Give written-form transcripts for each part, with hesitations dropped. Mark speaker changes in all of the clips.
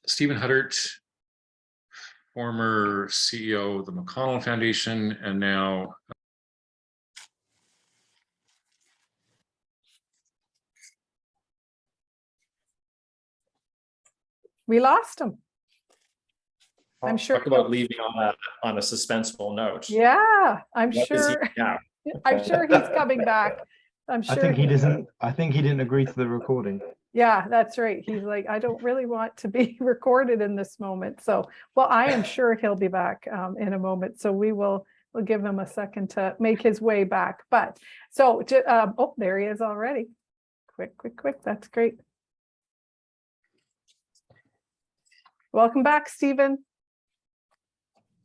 Speaker 1: Stephen Huddart, former CEO of the McConnell Foundation, and now
Speaker 2: we lost him. I'm sure.
Speaker 3: Talk about leaving on a suspenseful note.
Speaker 2: Yeah, I'm
Speaker 3: What is he
Speaker 2: sure.
Speaker 3: now?
Speaker 2: I'm sure he's coming back. I'm sure.
Speaker 4: I think he doesn't. I think he didn't agree to the recording.
Speaker 2: Yeah, that's right. He's like, I don't really want to be recorded in this moment. So, well, I am sure he'll be back in a moment. So we'll give him a second to make his way back. But so, oh, there he is already. Quick. That's great. Welcome back, Stephen.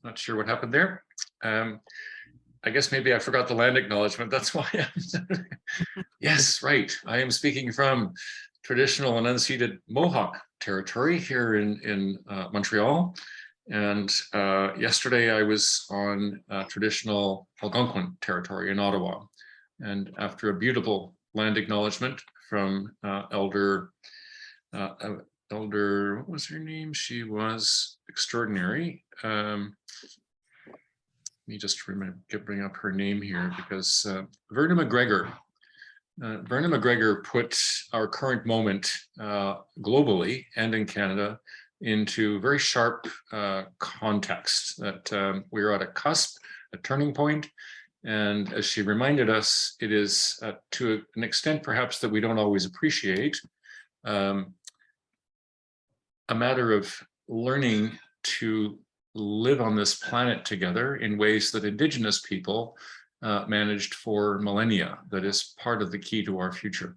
Speaker 1: not sure what happened there. I guess maybe I forgot the land acknowledgement. That's why I'm yes, right. I am speaking from traditional and unceded Mohawk territory here in Montreal. And yesterday I was on traditional Algonquin territory in Ottawa. And after a beautiful land acknowledgement from Elder, what was her name? She was extraordinary. Let me just bring up her name here, because Verna McGregor. Verna McGregor put our current moment globally and in Canada into very sharp context, that we are at a cusp, a turning point. And as she reminded us, it is to an extent perhaps that we don't always appreciate, a matter of learning to live on this planet together in ways that Indigenous people managed for millennia. That is part of the key to our future.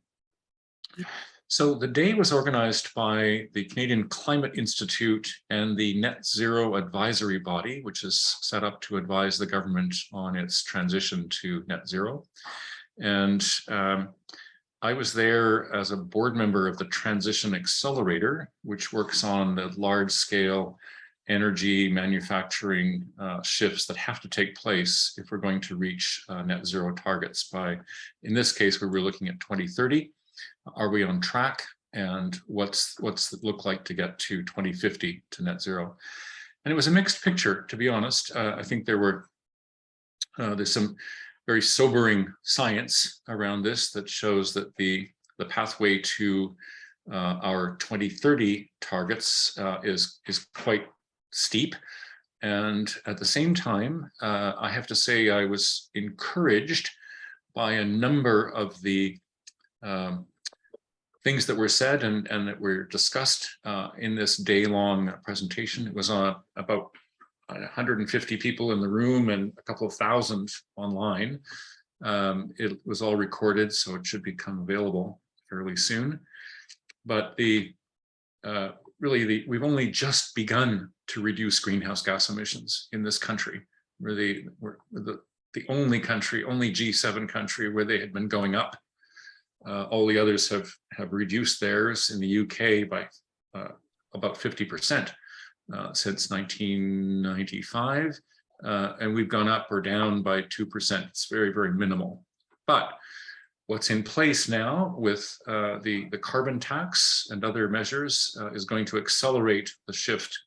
Speaker 1: So the day was organized by the Canadian Climate Institute and the Net Zero Advisory Body, which is set up to advise the government on its transition to net zero. And I was there as a board member of the Transition Accelerator, which works on the large scale energy manufacturing shifts that have to take place if we're going to reach net zero targets by, in this case, we were looking at 2030. Are we on track? And what's it look like to get to 2050 to net zero? And it was a mixed picture, to be honest. I think there's some very sobering science around this that shows that the pathway to our 2030 targets is quite steep. And at the same time, I have to say I was encouraged by a number of the things that were said and that were discussed in this day-long presentation. It was about 150 people in the room and a couple of thousand online. It was all recorded, so it should become available fairly soon. But we've only just begun to reduce greenhouse gas emissions in this country. We're the only country, only G7 country where they had been going up. All the others have reduced theirs in the UK by about 50% since 1995. And we've gone up or down by 2%. It's very, very minimal. But what's in place now with the carbon tax and other measures is going to accelerate the shift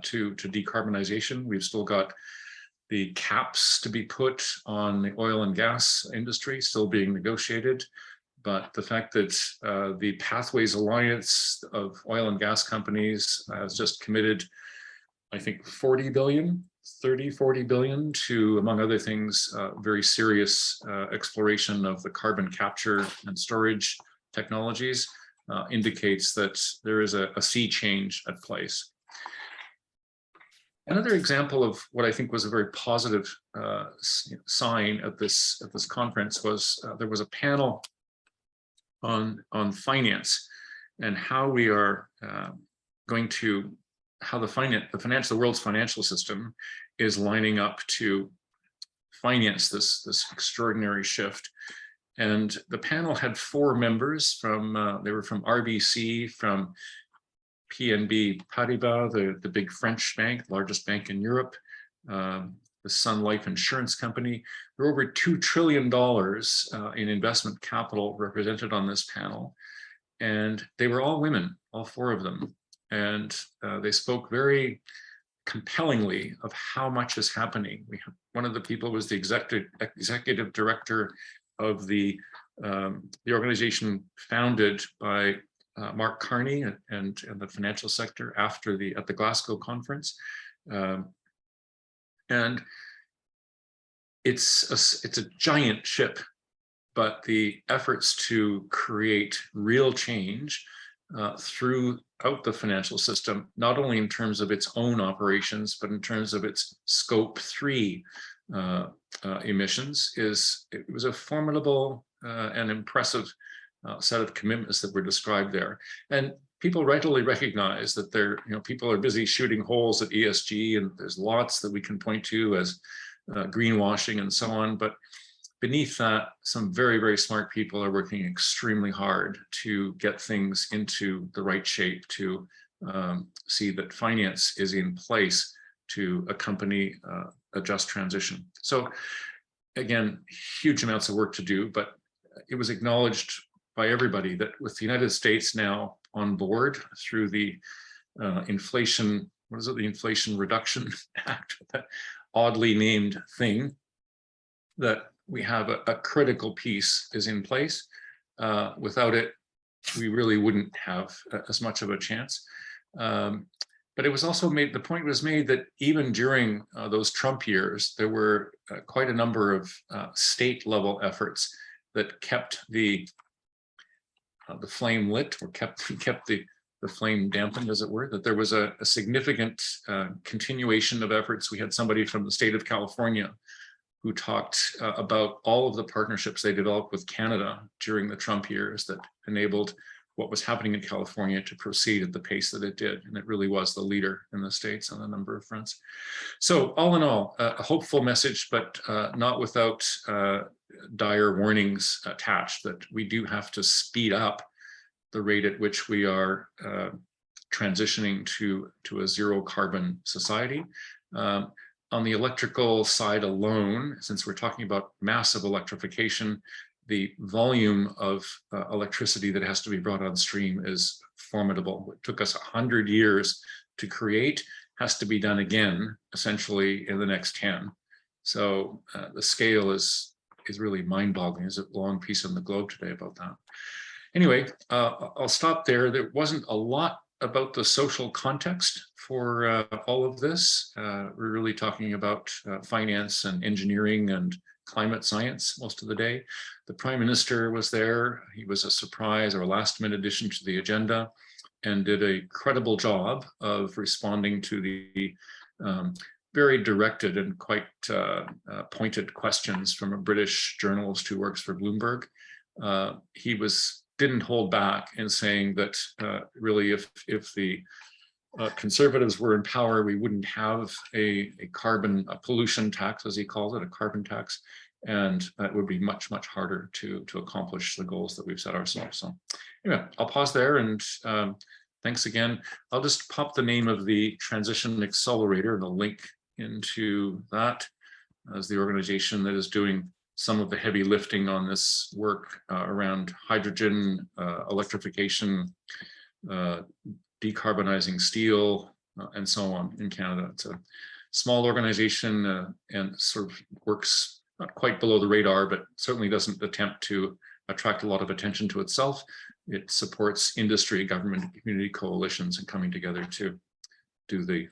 Speaker 1: to decarbonization. We've still got the caps to be put on the oil and gas industry still being negotiated. But the fact that the Pathways Alliance of oil and gas companies has just committed, I think, 40 billion to, among other things, very serious exploration of the carbon capture and storage technologies, indicates that there is a sea change at place. Another example of what I think was a very positive sign at this conference was there was a panel on finance and how we are how the world's financial system is lining up to finance this extraordinary shift. And the panel had 4 members from, they were from RBC, from PNB Paribas, the big French bank, largest bank in Europe, the Sun Life Insurance Company. There were over $2 trillion in investment capital represented on this panel. And they were all women, all 4 of them. and they spoke very compellingly of how much is happening. One of the people was the executive director of the organization founded by Mark Carney and the financial sector at the Glasgow conference, and it's a giant ship, but the efforts to create real change throughout the financial system, not only in terms of its own operations, but in terms of its scope 3 emissions, it was a formidable and impressive set of commitments that were described there. And people readily recognize that people are busy shooting holes at ESG, and there's lots that we can point to as greenwashing and so on. But beneath that, some very, very smart people are working extremely hard to get things into the right shape, to see that finance is in place to accompany a just transition. So again, huge amounts of work to do, but it was acknowledged by everybody that with the United States now on board through the Inflation Reduction Act, that oddly named thing, that we have a critical piece is in place. Without it, we really wouldn't have as much of a chance. But it was also made, the point was made that even during those Trump years, there were quite a number of state level efforts that kept the flame lit, or kept the flame dampened, as it were, that there was a significant continuation of efforts. We had somebody from the state of California who talked about all of the partnerships they developed with Canada during the Trump years that enabled what was happening in California to proceed at the pace that it did. And it really was the leader in the States on a number of fronts. So all in all, a hopeful message, but not without dire warnings attached, that we do have to speed up the rate at which we are transitioning to a zero carbon society. On the electrical side alone, since we're talking about massive electrification, the volume of electricity that has to be brought on stream is formidable. It took us 100 years to create, has to be done again, essentially in the next 10. So the scale is really mind-boggling. There's a long piece on the Globe today about that. Anyway, I'll stop there. There wasn't a lot about the social context for all of this. We're really talking about finance and engineering and climate science most of the day. The Prime Minister was there. He was a surprise or a last-minute addition to the agenda, and did a credible job of responding to the very directed and quite pointed questions from a British journalist who works for Bloomberg. He didn't hold back in saying that really if the Conservatives were in power, we wouldn't have a pollution tax, as he calls it, a carbon tax, and it would be much, much harder to accomplish the goals that we've set ourselves. So anyway, I'll pause there, and thanks again. I'll just pop the name of the Transition Accelerator and a link into that as the organization that is doing some of the heavy lifting on this work around hydrogen, electrification, decarbonizing steel, and so on in Canada. It's a small organization and sort of works not quite below the radar, but certainly doesn't attempt to attract a lot of attention to itself. It supports industry, government, and community coalitions in coming together to do the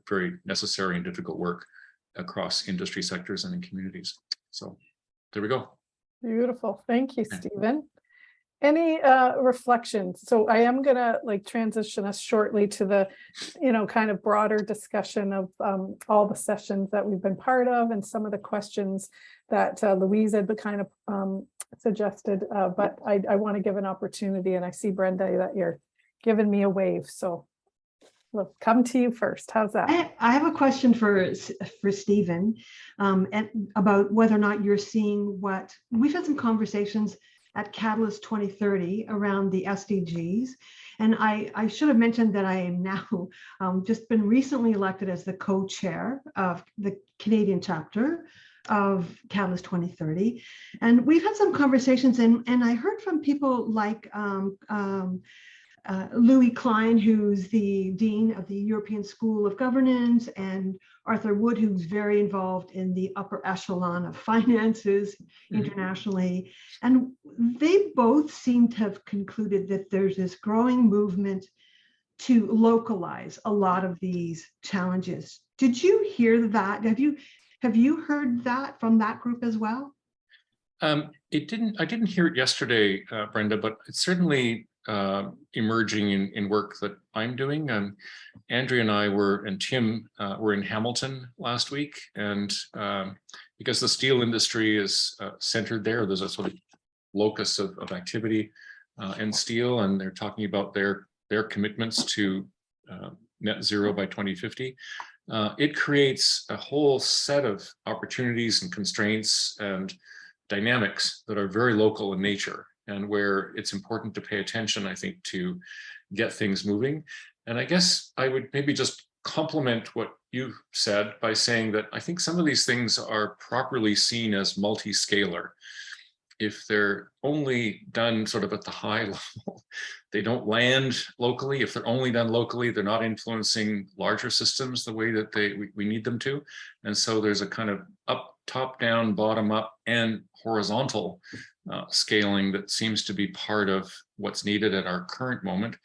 Speaker 1: very necessary and difficult work across industry sectors and in communities. So there we go.
Speaker 2: Beautiful. Thank you, Stephen. Any reflections? So I am going to transition us shortly to the, kind of broader discussion of all the sessions that we've been part of and some of the questions that Louise had kind of suggested. But I want to give an opportunity, and I see, Brenda, that you're giving me a wave. So we'll come to you first. How's that?
Speaker 5: I have a question for Stephen and about whether or not you're seeing we've had some conversations at Catalyst 2030 around the SDGs. And I should have mentioned that I am now just been recently elected as the co-chair of the Canadian chapter of Catalyst 2030. And we've had some conversations, and I heard from people like Louis Klein, who's the Dean of the European School of Governance, and Arthur Wood, who's very involved in the upper echelon of finances internationally. And they both seem to have concluded that there's this growing movement to localize a lot of these challenges. Did you hear that? Have you heard that from that group as well?
Speaker 1: I didn't hear it yesterday, Brenda, but it's certainly emerging in work that I'm doing. Andrea and I and Tim were in Hamilton last week, and because the steel industry is centered there's a sort of locus of activity in steel, and they're talking about their commitments to net zero by 2050. It creates a whole set of opportunities and constraints and dynamics that are very local in nature, and where it's important to pay attention, I think, to get things moving. And I guess I would maybe just complement what you said by saying that I think some of these things are properly seen as multi-scalar. If they're only done sort of at the high level, they don't land locally. If they're only done locally, they're not influencing larger systems the way that we need them to. And so there's a kind of top down, bottom up, and horizontal scaling that seems to be part of what's needed at our current moment,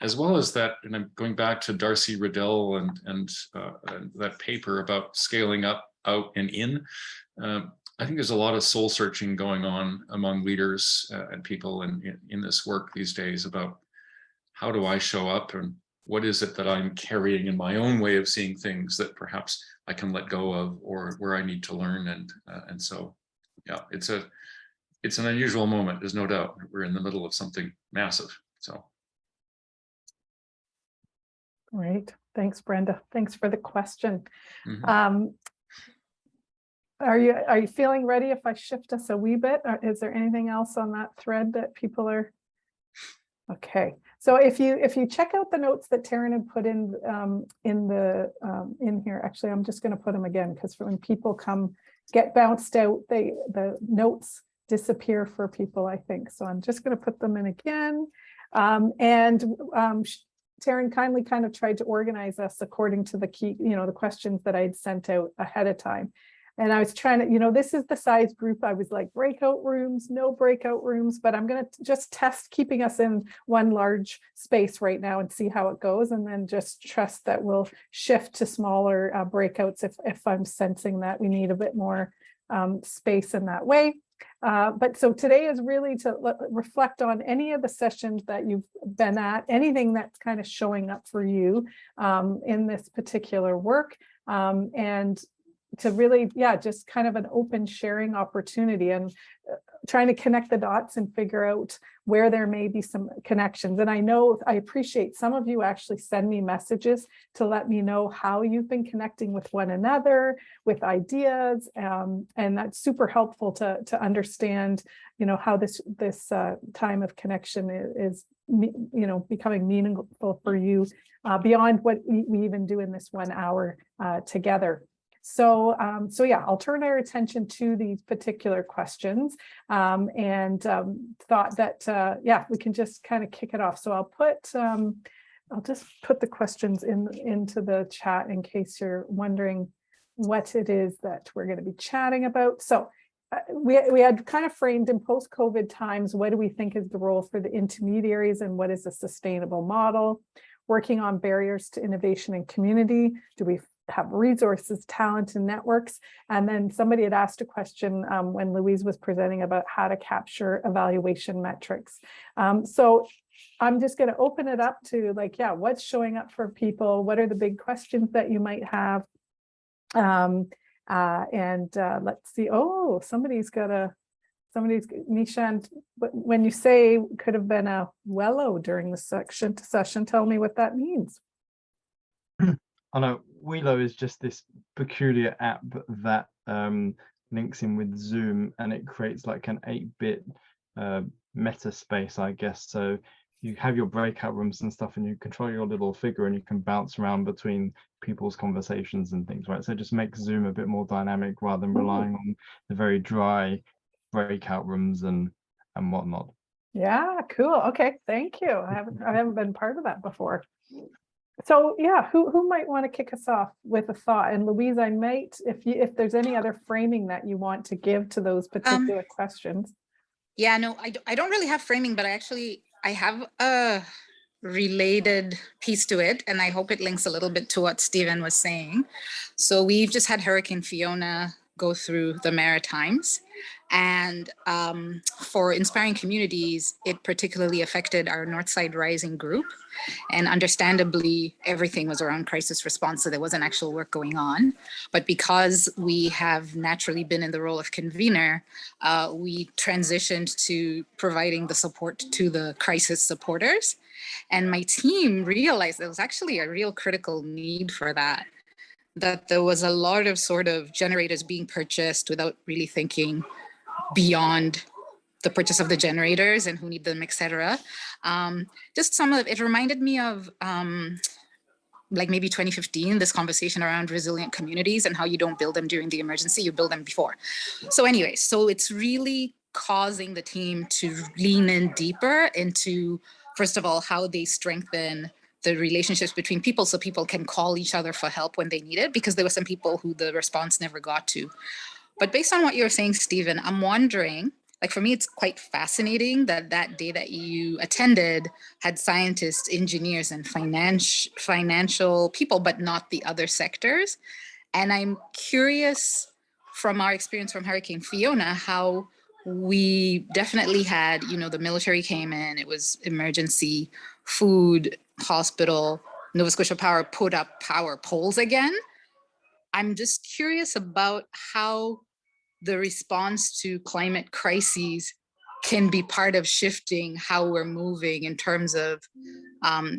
Speaker 1: as well as that. And I'm going back to Darcy Riddell and that paper about scaling up, out, and in. I think there's a lot of soul searching going on among leaders and people in this work these days about how do I show up, and what is it that I'm carrying in my own way of seeing things that perhaps I can let go of, or where I need to learn. And so, yeah, it's an unusual moment. There's no doubt we're in the middle of something massive. So.
Speaker 2: Great. Thanks, Brenda. Thanks for the question.
Speaker 1: Mm-hmm.
Speaker 2: Are you feeling ready if I shift us a wee bit? Or is there anything else on that thread that people are? Okay. So if you check out the notes that Taryn had put in here, actually, I'm just going to put them again, because when people get bounced out, the notes disappear for people, I think. So I'm just going to put them in again. Taryn kindly kind of tried to organize us according to the key, the questions that I'd sent out ahead of time. And I was trying to, this is the size group. I was like, breakout rooms, no breakout rooms, but I'm going to just test keeping us in one large space right now and see how it goes. And then just trust that we'll shift to smaller breakouts if I'm sensing that we need a bit more space in that way. But so today is really to reflect on any of the sessions that you've been at, anything that's kind of showing up for you in this particular work. And to really, just kind of an open sharing opportunity, and trying to connect the dots and figure out where there may be some connections. And I appreciate some of you actually send me messages to let me know how you've been connecting with one another, with ideas, and that's super helpful to understand, how this time of connection is becoming meaningful for you beyond what we even do in this 1 hour together. So yeah, I'll turn our attention to these particular questions and thought that, we can just kind of kick it off. So I'll just put the questions into the chat in case you're wondering what it is that we're going to be chatting about. So we had kind of framed in post-COVID times, what do we think is the role for the intermediaries, and what is a sustainable model? Working on barriers to innovation and community. Do we have resources, talent, and networks? And then somebody had asked a question when Louise was presenting about how to capture evaluation metrics. So I'm just going to open it up to what's showing up for people? What are the big questions that you might have? Let's see. Oh, somebody's Nishan, but when you say could have been a WellO during the session, tell me what that means.
Speaker 4: I know WellO is just this peculiar app that links in with Zoom, and it creates like an 8-bit meta space, I guess. So you have your breakout rooms and stuff, and you control your little figure, and you can bounce around between people's conversations and things, right? So it just makes Zoom a bit more dynamic rather than relying on the very dry breakout rooms and whatnot.
Speaker 2: Yeah, cool. Okay, thank you. I haven't been part of that before. So yeah, who might want to kick us off with a thought? And Louise, I might, if there's any other framing that you want to give to those particular questions.
Speaker 6: Yeah, no, I don't really have framing, but I have a related piece to it, and I hope it links a little bit to what Stephen was saying. So we've just had Hurricane Fiona go through the Maritimes, and for Inspiring Communities, it particularly affected our Northside Rising group. And understandably, everything was around crisis response, so there wasn't actual work going on. But because we have naturally been in the role of convener, we transitioned to providing the support to the crisis supporters. And my team realized there was actually a real critical need for that there was a lot of sort of generators being purchased without really thinking beyond the purchase of the generators and who need them, etc. Just some of it reminded me of like maybe 2015, this conversation around resilient communities and how you don't build them during the emergency, you build them before. So anyway, so it's really causing the team to lean in deeper into, first of all, how they strengthen the relationships between people so people can call each other for help when they need it, because there were some people who the response never got to. But based on what you're saying, Stephen, I'm wondering, like for me, it's quite fascinating that that day that you attended had scientists, engineers, and financial people, but not the other sectors. And I'm curious from our experience from Hurricane Fiona, how we definitely had, the military came in, it was emergency, food, hospital, Nova Scotia Power put up power poles again. I'm just curious about how the response to climate crises can be part of shifting how we're moving in terms of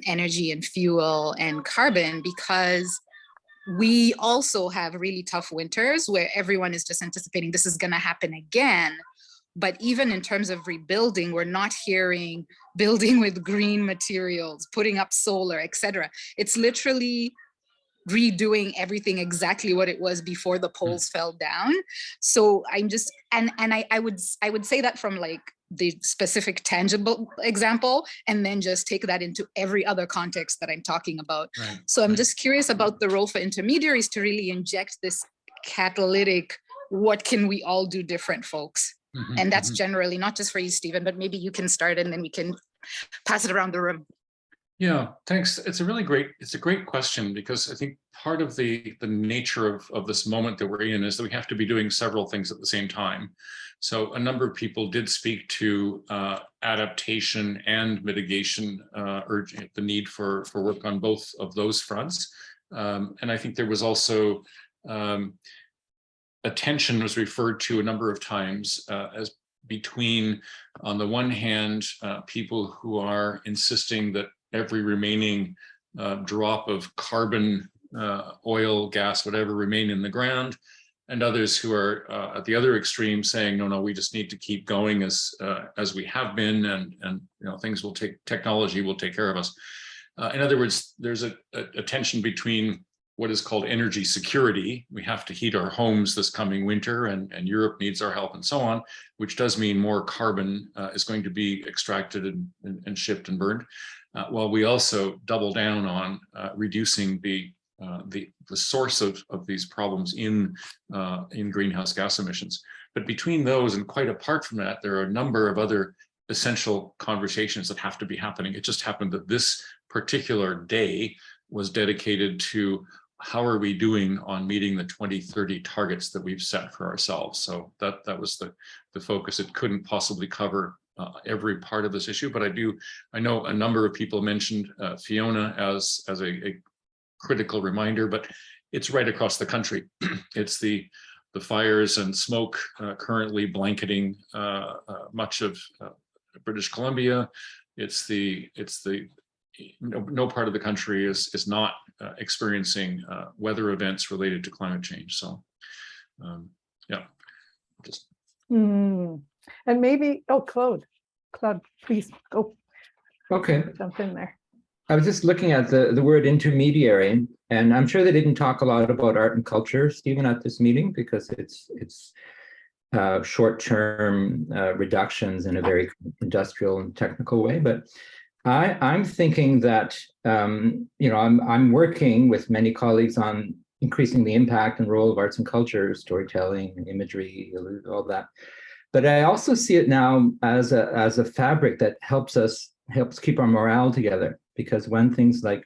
Speaker 6: energy and fuel and carbon, because we also have really tough winters where everyone is just anticipating this is going to happen again. But even in terms of rebuilding, we're not hearing building with green materials, putting up solar, etc. It's literally redoing everything exactly what it was before the poles fell down. So I'm just, and I would say that from like the specific tangible example, and then just take that into every other context that I'm talking about. Right. So I'm just curious about the role for intermediaries to really inject this catalytic, what can we all do different, folks? Mm-hmm, and that's generally not just for you, Stephen, but maybe you can start and then we can pass it around the room.
Speaker 1: Yeah, thanks. It's a great question, because I think part of the nature of this moment that we're in is that we have to be doing several things at the same time. So a number of people did speak to adaptation and mitigation, the need for work on both of those fronts. And I think there was also attention was referred to a number of times as between, on the one hand, people who are insisting that every remaining drop of carbon, oil, gas, whatever, remain in the ground, and others who are at the other extreme saying, no, we just need to keep going as we have been, and things will technology will take care of us. In other words, there's a tension between what is called energy security. We have to heat our homes this coming winter, and Europe needs our help and so on, which does mean more carbon is going to be extracted and shipped and burned, while we also double down on reducing the source of these problems in greenhouse gas emissions. But between those and quite apart from that, there are a number of other essential conversations that have to be happening. It just happened that this particular day was dedicated to how are we doing on meeting the 2030 targets that we've set for ourselves. So that was the focus. It couldn't possibly cover every part of this issue, but I know a number of people mentioned Fiona as a critical reminder, but it's right across the country. It's the fires and smoke currently blanketing much of British Columbia. It's the no part of the country is not experiencing weather events related to climate change. So, yeah, just.
Speaker 2: And maybe, Claude, please go.
Speaker 7: Okay.
Speaker 2: Jump in there.
Speaker 7: I was just looking at the word intermediary, and I'm sure they didn't talk a lot about art and culture, Stephen, at this meeting, because it's short-term reductions in a very industrial and technical way. But I'm thinking that I'm working with many colleagues on increasing the impact and role of arts and culture, storytelling, imagery, all that. But I also see it now as a fabric that helps keep our morale together. Because when things like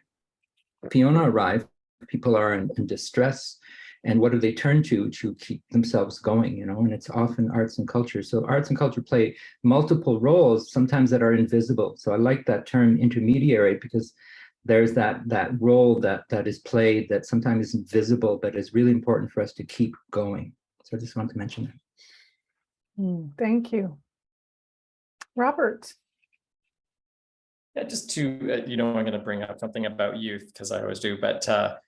Speaker 7: Fiona arrive, people are in distress. And what do they turn to keep themselves going, and it's often arts and culture. So arts and culture play multiple roles, sometimes that are invisible. So I like that term intermediary, because there's that role that is played that sometimes is invisible, but is really important for us to keep going. So I just wanted to mention that.
Speaker 2: Thank you. Robert.
Speaker 3: Yeah, just to, I'm going to bring up something about youth, because I always do, but so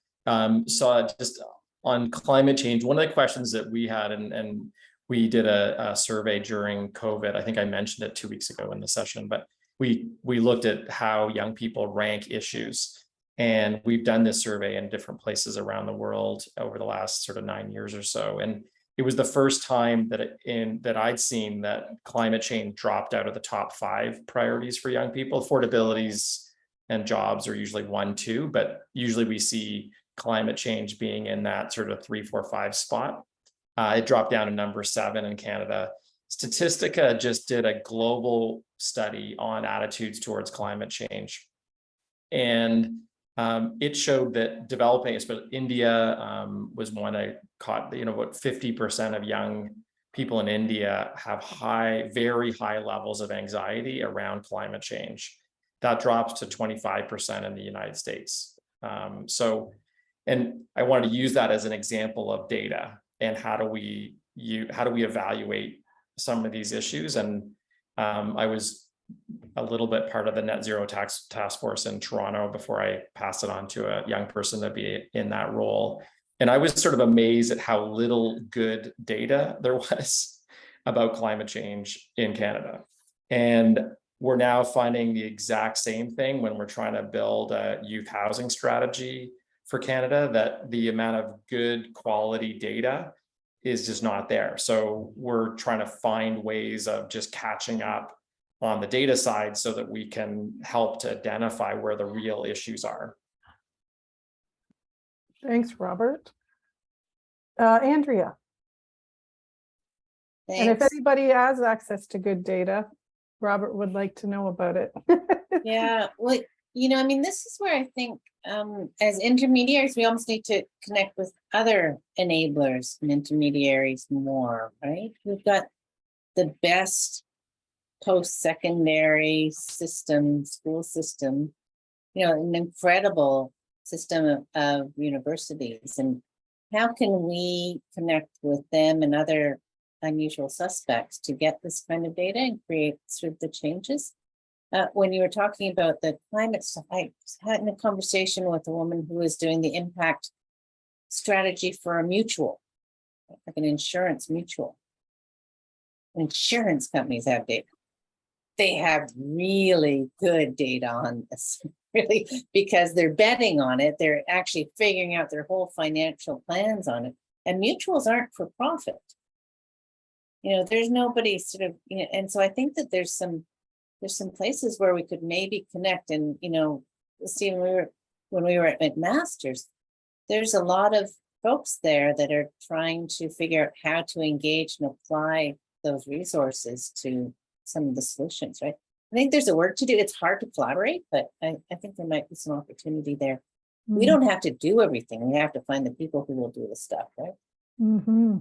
Speaker 3: just on climate change, one of the questions that we had, and we did a survey during COVID. I think I mentioned it 2 weeks ago in the session, but we looked at how young people rank issues. And we've done this survey in different places around the world over the last sort of 9 years or so. And it was the first time that I'd seen that climate change dropped out of the top 5 priorities for young people. Affordabilities and jobs are usually 1, 2, but usually we see climate change being in that sort of 3, 4, 5 spot. It dropped down to number 7 in Canada. Statistica just did a global study on attitudes towards climate change. And it showed that developing, especially India was one I caught, about 50% of young people in India have very high levels of anxiety around climate change. That drops to 25% in the United States. And I wanted to use that as an example of data and how do we evaluate some of these issues. And I was a little bit part of the net zero task force in Toronto before I passed it on to a young person to be in that role. And I was sort of amazed at how little good data there was about climate change in Canada. And we're now finding the exact same thing when we're trying to build a youth housing strategy for Canada, that the amount of good quality data is just not there. So we're trying to find ways of just catching up on the data side so that we can help to identify where the real issues are.
Speaker 2: Thanks, Robert. Andrea.
Speaker 8: Thanks.
Speaker 2: And if anybody has access to good data, Robert would like to know about it.
Speaker 8: Yeah, well, this is where I think as intermediaries, we almost need to connect with other enablers and intermediaries more, right? We've got the best post-secondary school system, an incredible system of universities. And how can we connect with them and other unusual suspects to get this kind of data and create sort of the changes? When you were talking about the climate stuff, I had a conversation with a woman who was doing the impact strategy for a mutual, like an insurance mutual. Insurance companies have data. They have really good data on this, really, because they're betting on it. They're actually figuring out their whole financial plans on it. And mutuals aren't for profit. There's nobody sort of, and so I think that there's some places where we could maybe connect. And, Stephen, when we were at McMaster's, there's a lot of folks there that are trying to figure out how to engage and apply those resources to some of the solutions, right? I think there's a work to do. It's hard to collaborate, but I think there might be some opportunity there. Mm-hmm. We don't have to do everything. We have to find the people who will do the stuff, right?
Speaker 2: Mm-hmm.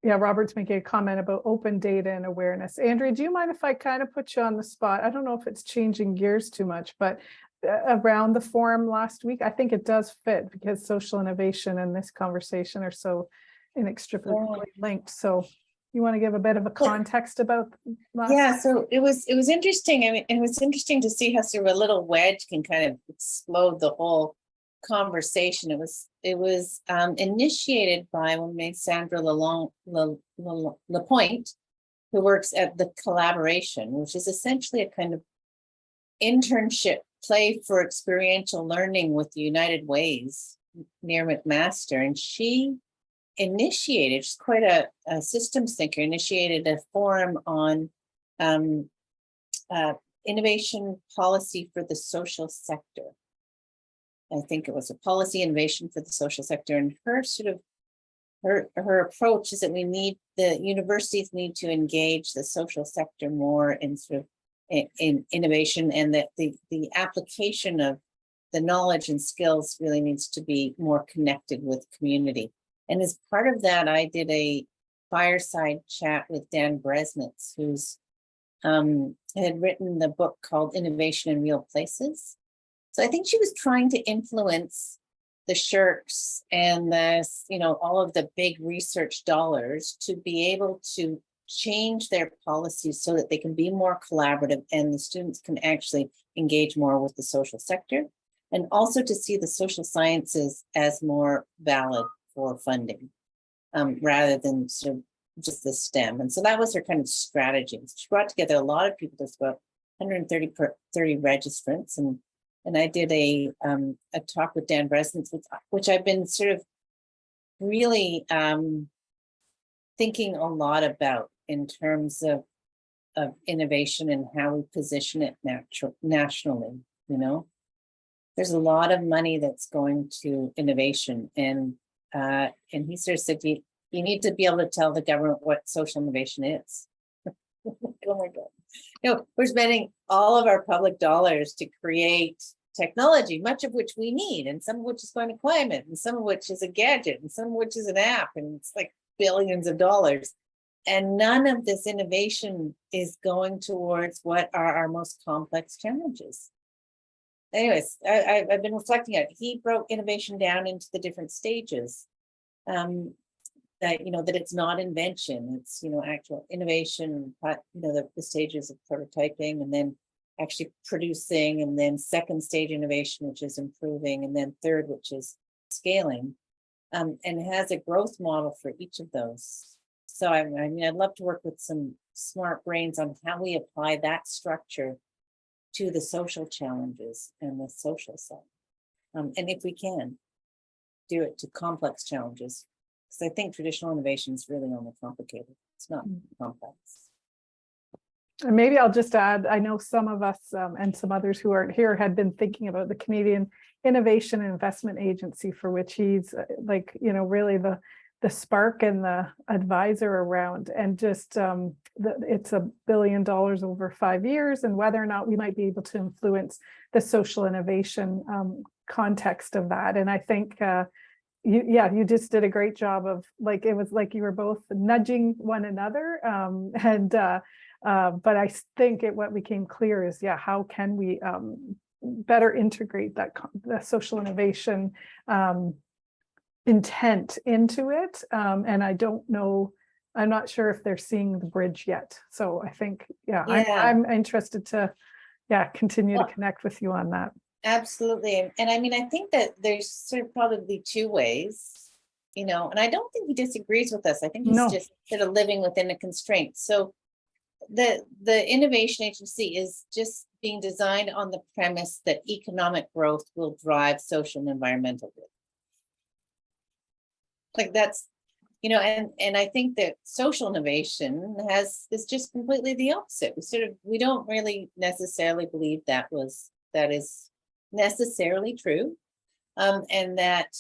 Speaker 2: Yeah, Robert's making a comment about open data and awareness. Andrea, do you mind if I kind of put you on the spot? I don't know if it's changing gears too much, but around the forum last week, I think it does fit because social innovation and this conversation are so inextricably linked. So you want to give a bit of a context about last week?
Speaker 8: Yeah, so it was interesting. I mean, it was interesting to see how sort of a little wedge can kind of explode the whole conversation. It was initiated by one named Sandra Lapointe, who works at the Collaboration, which is essentially a kind of internship play for experiential learning with the United Ways near McMaster. And she initiated, she's quite a systems thinker, initiated a forum on innovation policy for the social sector. I think it was a policy innovation for the social sector, and her sort of her approach is that the universities need to engage the social sector more in sort of in innovation, and that the application of the knowledge and skills really needs to be more connected with community. And as part of that, I did a fireside chat with Dan Bresnitz, who's had written the book called Innovation in Real Places. So I think she was trying to influence the SSHRCs and all of the big research dollars to be able to change their policies so that they can be more collaborative and the students can actually engage more with the social sector, and also to see the social sciences as more valid for funding rather than sort of just the STEM. And so that was her kind of strategy. She brought together a lot of people. There's about 130 registrants, and I did a talk with Dan Bresnitz, which I've been sort of really thinking a lot about in terms of innovation and how we position it nationally. There's a lot of money that's going to innovation, and he sort of said you need to be able to tell the government what social innovation is. Oh my God. We're spending all of our public dollars to create technology, much of which we need, and some of which is going to climate, and some of which is a gadget, and some of which is an app, and it's like billions of dollars. And none of this innovation is going towards what are our most complex challenges. Anyways, I've been reflecting on it. He broke innovation down into the different stages. That it's not invention, it's actual innovation, the stages of prototyping, and then actually producing, and then second stage innovation, which is improving, and then third, which is scaling, and it has a growth model for each of those. So I'd love to work with some smart brains on how we apply that structure to the social challenges and the social side, and if we can do it to complex challenges. I think traditional innovation is really only complicated. It's not complex.
Speaker 2: And maybe I'll just add, I know some of us and some others who aren't here had been thinking about the Canadian Innovation and Investment Agency, for which he's really the spark and the advisor around, and just it's $1 billion over 5 years, and whether or not we might be able to influence the social innovation context of that. And I think you just did a great job of it was like you were both nudging one another, but I think what became clear is how can we better integrate the social innovation intent into it, and I don't know, I'm not sure if they're seeing the bridge yet. So I think I'm interested to continue to connect with you on that.
Speaker 8: Absolutely. And I think that there's sort of probably two ways, and I don't think he disagrees with us. I think he's just sort of living within a constraint. So the innovation agency is just being designed on the premise that economic growth will drive social and environmental good. Like that's, and I think that social innovation is just completely the opposite. We don't really necessarily believe that is necessarily true, and that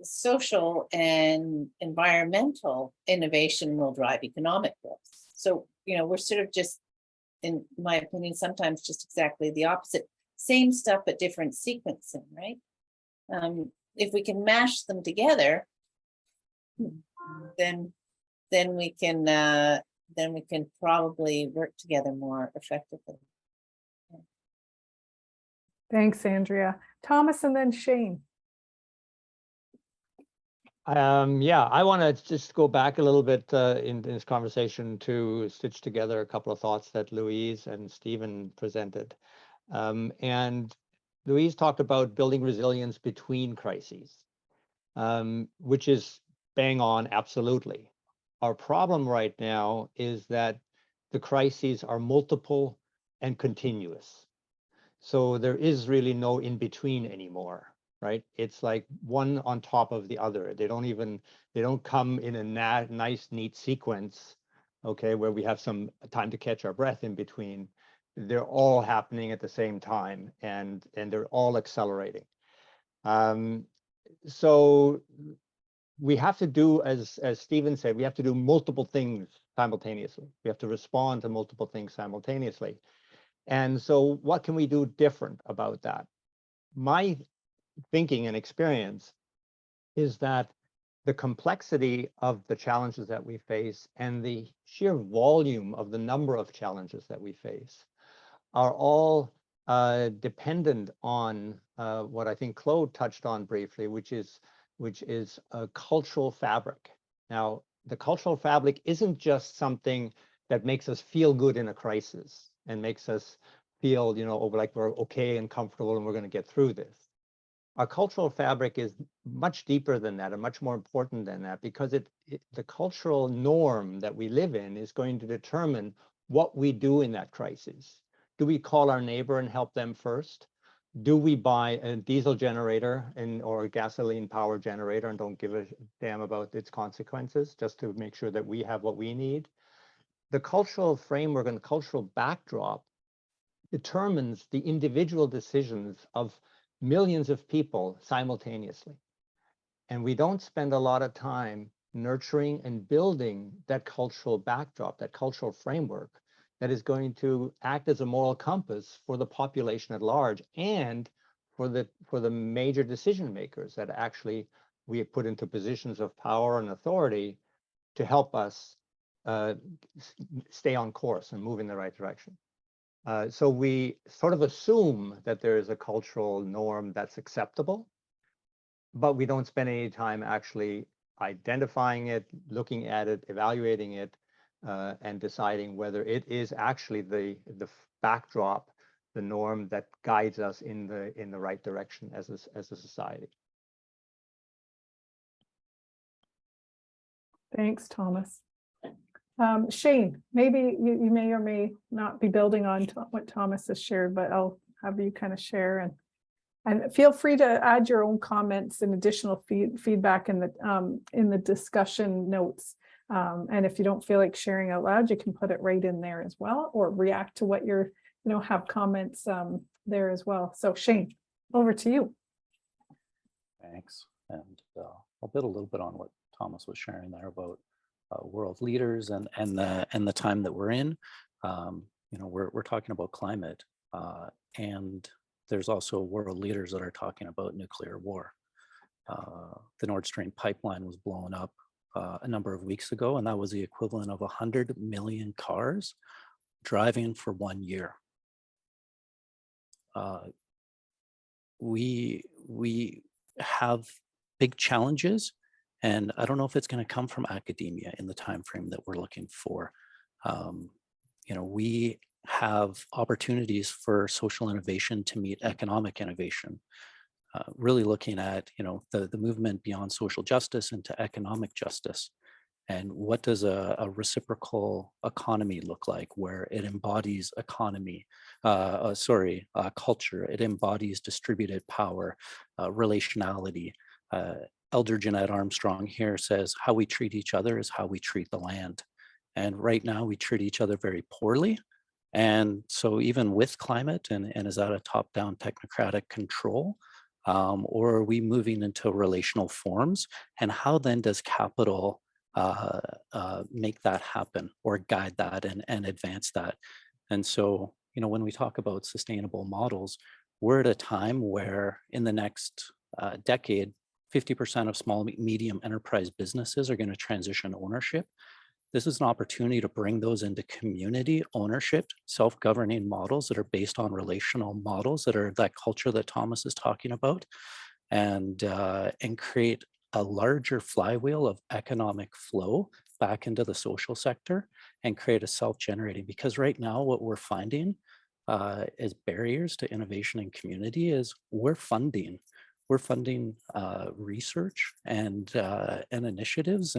Speaker 8: social and environmental innovation will drive economic growth. So we're sort of just, in my opinion, sometimes just exactly the opposite. Same stuff but different sequencing, right? If we can mash them together, then we can probably work together more effectively.
Speaker 2: Thanks, Andrea. Thomas, and then Shane.
Speaker 9: I want to just go back a little bit in this conversation to stitch together a couple of thoughts that Louise and Stephen presented. And Louise talked about building resilience between crises, which is bang on, absolutely. Our problem right now is that the crises are multiple and continuous. So there is really no in between anymore. right? It's like one on top of the other. They don't come in a nice, neat sequence, okay, where we have some time to catch our breath in between. They're all happening at the same time, and they're all accelerating. So we have to do, as Stephen said, we have to do multiple things simultaneously. We have to respond to multiple things simultaneously. And so what can we do different about that? My thinking and experience is that the complexity of the challenges that we face and the sheer volume of the number of challenges that we face are all dependent on what I think Claude touched on briefly, which is a cultural fabric. Now, the cultural fabric isn't just something that makes us feel good in a crisis and makes us feel, like we're okay and comfortable and we're going to get through this. Our cultural fabric is much deeper than that and much more important than that, because the cultural norm that we live in is going to determine what we do in that crisis. Do we call our neighbor and help them first? Do we buy a diesel generator or a gasoline power generator and don't give a damn about its consequences just to make sure that we have what we need? The cultural framework and the cultural backdrop determines the individual decisions of millions of people simultaneously. And we don't spend a lot of time nurturing and building that cultural backdrop, that cultural framework that is going to act as a moral compass for the population at large and for the major decision makers that actually we have put into positions of power and authority to help us stay on course and move in the right direction. So we sort of assume that there is a cultural norm that's acceptable, but we don't spend any time actually identifying it, looking at it, evaluating it, and deciding whether it is actually the backdrop, the norm that guides us in the right direction as a society.
Speaker 2: Thanks, Thomas. Shane, maybe you may or may not be building on what Thomas has shared, but I'll have you kind of share and feel free to add your own comments and additional feedback in the discussion notes. And if you don't feel like sharing out loud, you can put it right in there as well, or react to what you're, have comments there as well. So Shane, over to you.
Speaker 10: Thanks. And I'll build a little bit on what Thomas was sharing there about world leaders and the time that we're in. We're talking about climate, and there's also world leaders that are talking about nuclear war. The Nord Stream pipeline was blown up a number of weeks ago, and that was the equivalent of 100 million cars driving for 1 year. We have big challenges, and I don't know if it's going to come from academia in the time frame that we're looking for. We have opportunities for social innovation to meet economic innovation. Really looking at the movement beyond social justice into economic justice, and what does a reciprocal economy look like, where it embodies culture, it embodies distributed power, relationality. Elder Jeanette Armstrong here says, how we treat each other is how we treat the land. And right now we treat each other very poorly. And so even with climate, and is that a top-down technocratic control? Or are we moving into relational forms? And how then does capital make that happen, or guide that and advance that? And so, when we talk about sustainable models, we're at a time where in the next decade, 50% of small, medium enterprise businesses are going to transition ownership. This is an opportunity to bring those into community ownership, self-governing models that are based on relational models that are that culture that Thomas is talking about, and create a larger flywheel of economic flow back into the social sector and create a self-generating. Because right now what we're finding as barriers to innovation and community is we're funding research and initiatives,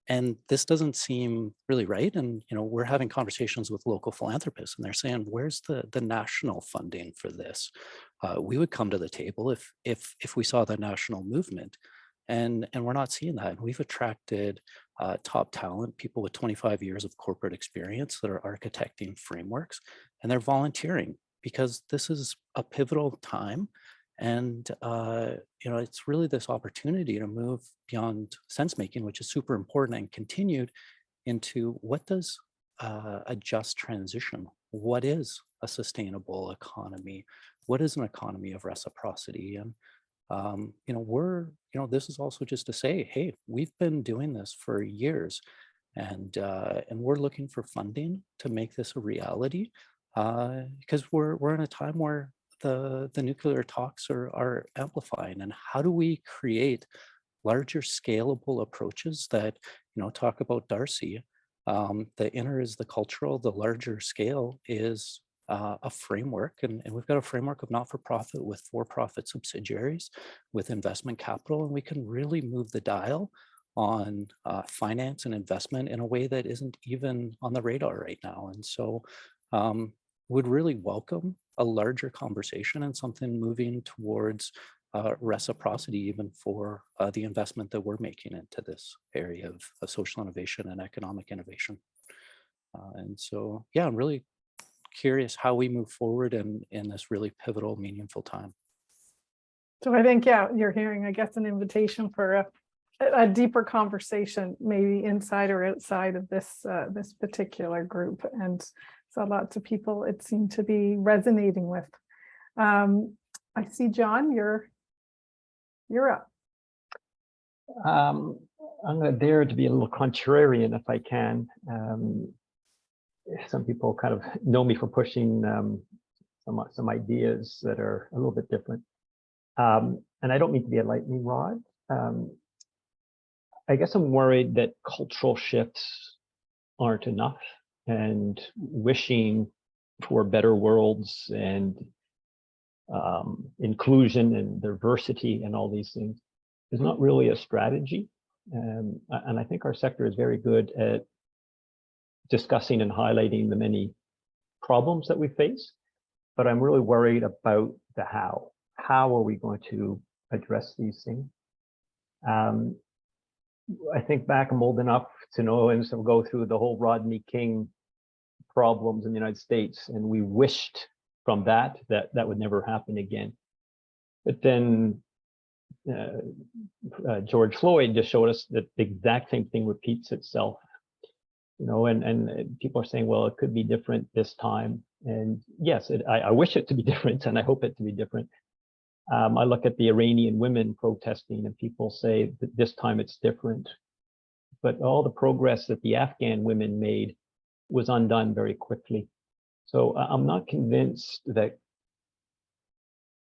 Speaker 10: and this doesn't seem really right. And we're having conversations with local philanthropists, and they're saying, where's the national funding for this? we would come to the table if we saw the national movement. And we're not seeing that. And we've attracted top talent, people with 25 years of corporate experience that are architecting frameworks, and they're volunteering because this is a pivotal time. And it's really this opportunity to move beyond sense making, which is super important, and continued into what does a just transition, what is a sustainable economy, what is an economy of reciprocity. And this is also just to say, hey, we've been doing this for years, and we're looking for funding to make this a reality, because we're in a time where the nuclear talks are amplifying. And how do we create larger scalable approaches that, talk about Darcy, the inner is the cultural, the larger scale is a framework, and we've got a framework of not-for-profit with for-profit subsidiaries with investment capital, and we can really move the dial on finance and investment in a way that isn't even on the radar right now. And so would really welcome a larger conversation and something moving towards reciprocity, even for the investment that we're making into this area of social innovation and economic innovation. And so, yeah, I'm really curious how we move forward in this really pivotal, meaningful time.
Speaker 2: So I think, yeah, you're hearing, I guess, an invitation for a deeper conversation, maybe inside or outside of this this particular group. And so lots of people it seemed to be resonating with. I see, John, you're up.
Speaker 11: I'm going to dare to be a little contrarian if I can. Some people kind of know me for pushing some ideas that are a little bit different. And I don't mean to be a lightning rod. I guess I'm worried that cultural shifts aren't enough, and wishing for better worlds and inclusion and diversity and all these things is not really a strategy. And I think our sector is very good at discussing and highlighting the many problems that we face, but I'm really worried about the how. How are we going to address these things? I think back, I'm old enough to know and so go through the whole Rodney King problems in the United States, and we wished from that would never happen again. But then George Floyd just showed us that the exact same thing repeats itself. And people are saying, well, it could be different this time. And yes, I wish it to be different, and I hope it to be different. I look at the Iranian women protesting, and people say that this time it's different. But all the progress that the Afghan women made was undone very quickly. So I'm not convinced that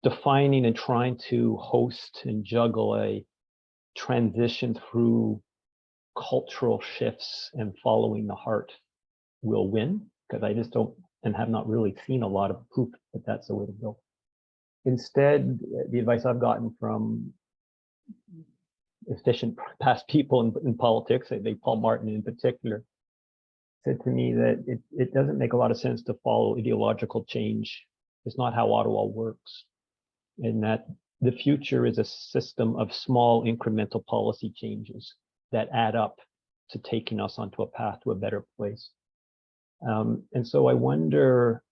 Speaker 11: defining and trying to host and juggle a transition through cultural shifts and following the heart will win, because I just don't and have not really seen a lot of proof that that's the way to go. Instead, the advice I've gotten from efficient past people in politics, Paul Martin in particular, said to me that it doesn't make a lot of sense to follow ideological change. It's not how Ottawa works. And that the future is a system of small incremental policy changes that add up to taking us onto a path to a better place. And so I wonder,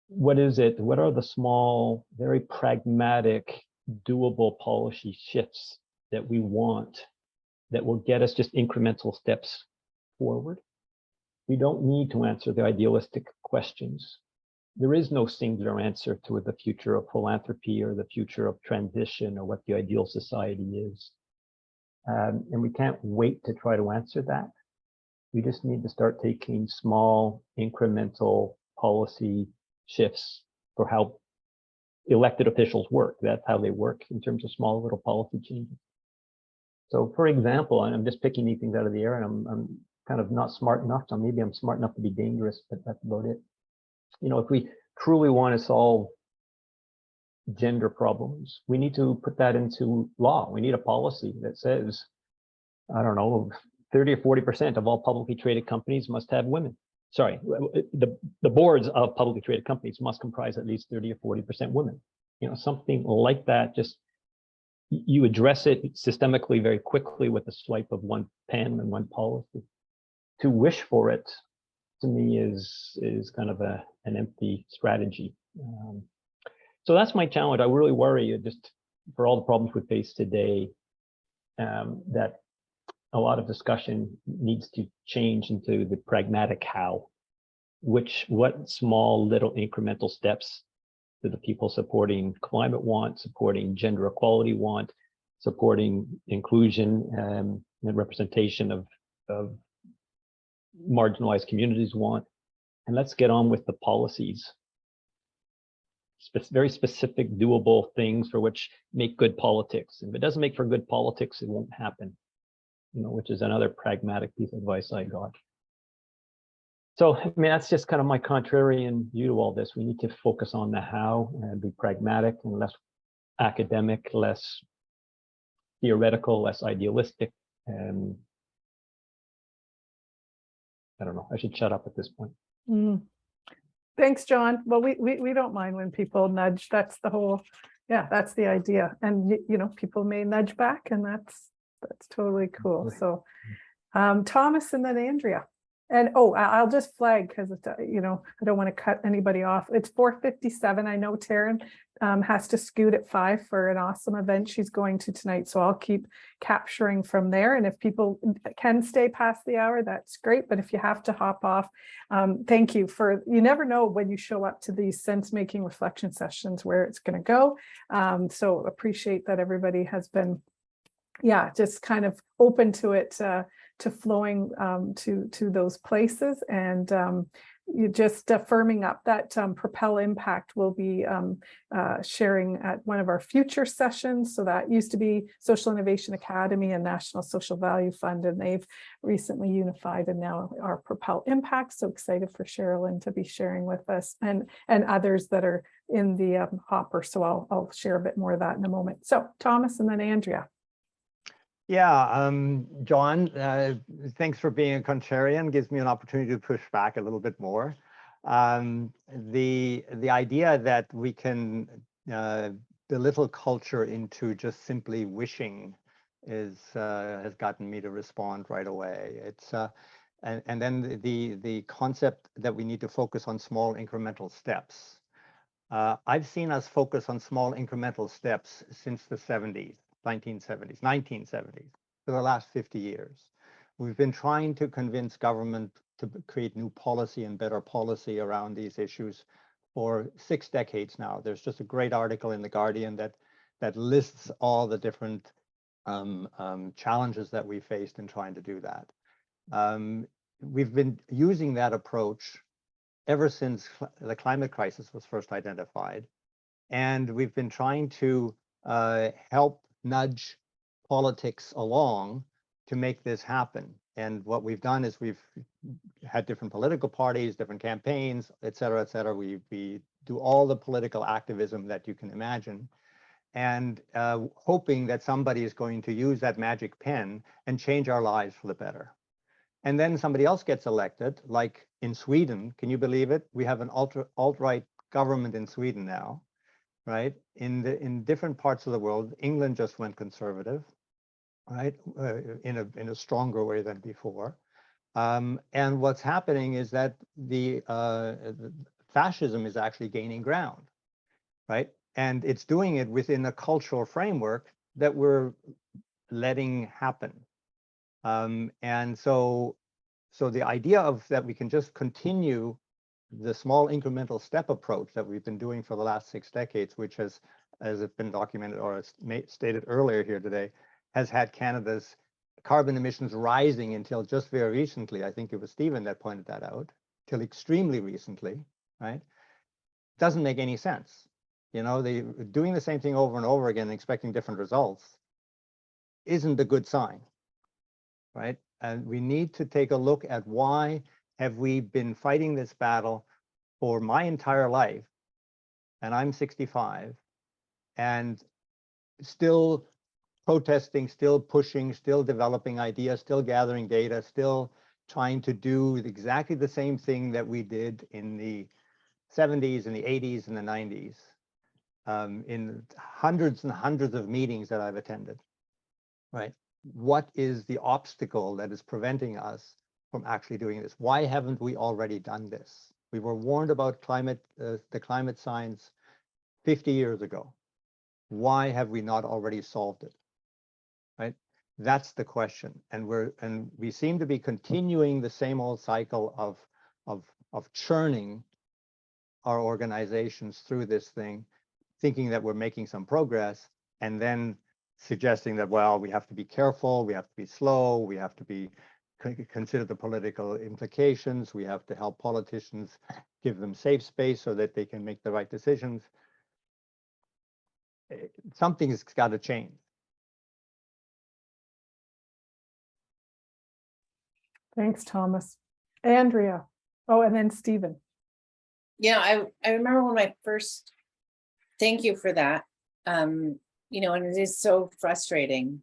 Speaker 11: what is it? What are the small, very pragmatic, doable policy shifts that we want that will get us just incremental steps forward? We don't need to answer the idealistic questions. There is no singular answer to the future of philanthropy or the future of transition or what the ideal society is. And we can't wait to try to answer that. We just need to start taking small incremental policy shifts for how elected officials work. That's how they work in terms of small little policy changes. So for example, and I'm just picking these things out of the air, and I'm kind of not smart enough, so maybe I'm smart enough to be dangerous, but that's about it. If we truly want to solve gender problems, we need to put that into law. We need a policy that says, I don't know, 30 or 40% of all publicly traded companies must have women. Sorry, the boards of publicly traded companies must comprise at least 30 or 40% women. something like that. Just you address it systemically very quickly with a swipe of one pen and one policy. To wish for it, to me, is kind of an empty strategy. So that's my challenge. I really worry, just for all the problems we face today, that a lot of discussion needs to change into the pragmatic how. What small little incremental steps do the people supporting climate want, supporting gender equality want, supporting inclusion and representation of marginalized communities want? And let's get on with the policies. Very specific, doable things for which make good politics. If it doesn't make for good politics, it won't happen, which is another pragmatic piece of advice I got. So, I mean, that's just kind of my contrarian view to all this. We need to focus on the how and be pragmatic and less academic, less theoretical, less idealistic. And I don't know, I should shut up at this point.
Speaker 2: Thanks, John. Well, we don't mind when people nudge. That's the whole, that's the idea. And people may nudge back, and that's totally cool. So Thomas and then Andrea. And I'll just flag because I don't want to cut anybody off. It's 4:57. I know Taryn has to scoot at 5 for an awesome event she's going to tonight. So I'll keep capturing from there. And if people can stay past the hour, that's great. But if you have to hop off, thank you you never know when you show up to these sense-making reflection sessions where it's going to go. So appreciate that everybody has been, just kind of open to it, to flowing to those places, and you just firming up that Propel Impact will be sharing at one of our future sessions. So that used to be Social Innovation Academy and National Social Value Fund, and they've recently unified and now are Propel Impact. So excited for Sherilyn to be sharing with us, and others that are in the hopper. So I'll share a bit more of that in a moment. So Thomas and then Andrea.
Speaker 9: Yeah, John, thanks for being a contrarian. Gives me an opportunity to push back a little bit more. The idea that we can belittle culture into just simply wishing has gotten me to respond right away. It's and then the concept that we need to focus on small incremental steps. I've seen us focus on small incremental steps since the 1970s, for the last 50 years. We've been trying to convince government to create new policy and better policy around these issues for 6 decades now. There's just a great article in The Guardian that lists all the different challenges that we faced in trying to do that. We've been using that approach ever since the climate crisis was first identified. And we've been trying to help nudge politics along to make this happen. And what we've done is we've had different political parties, different campaigns, et cetera, et cetera. We do all the political activism that you can imagine, and hoping that somebody is going to use that magic pen and change our lives for the better. And then somebody else gets elected, like in Sweden. Can you believe it? We have an alt-right government in Sweden now. Right, in different parts of the world, England just went conservative, right, in a stronger way than before. And what's happening is that the fascism is actually gaining ground, right, and it's doing it within a cultural framework that we're letting happen. And so the idea of that we can just continue the small incremental step approach that we've been doing for the last 6 decades, which has, as it's been documented or stated earlier here today, has had Canada's carbon emissions rising until just very recently. I think it was Stephen that pointed that out, till extremely recently, right? Doesn't make any sense. They doing the same thing over and over again and expecting different results isn't a good sign, right? And we need to take a look at why have we been fighting this battle for my entire life, and I'm 65, and still protesting, still pushing, still developing ideas, still gathering data, still trying to do exactly the same thing that we did in the 70s and the 80s and the 90s. in hundreds and hundreds of meetings that I've attended, right? What is the obstacle that is preventing us from actually doing this? Why haven't we already done this? We were warned about the climate science 50 years ago. Why have we not already solved it? Right? That's the question. And we seem to be continuing the same old cycle of churning our organizations through this thing, thinking that we're making some progress, and then suggesting that, well, we have to be careful, we have to be slow, we have to be consider the political implications, we have to help politicians, give them safe space so that they can make the right decisions. Something's got to change.
Speaker 2: Thanks, Thomas. Andrea. Oh, and then Stephen.
Speaker 8: Yeah, I remember when I first, thank you for that. You know, and it is so frustrating,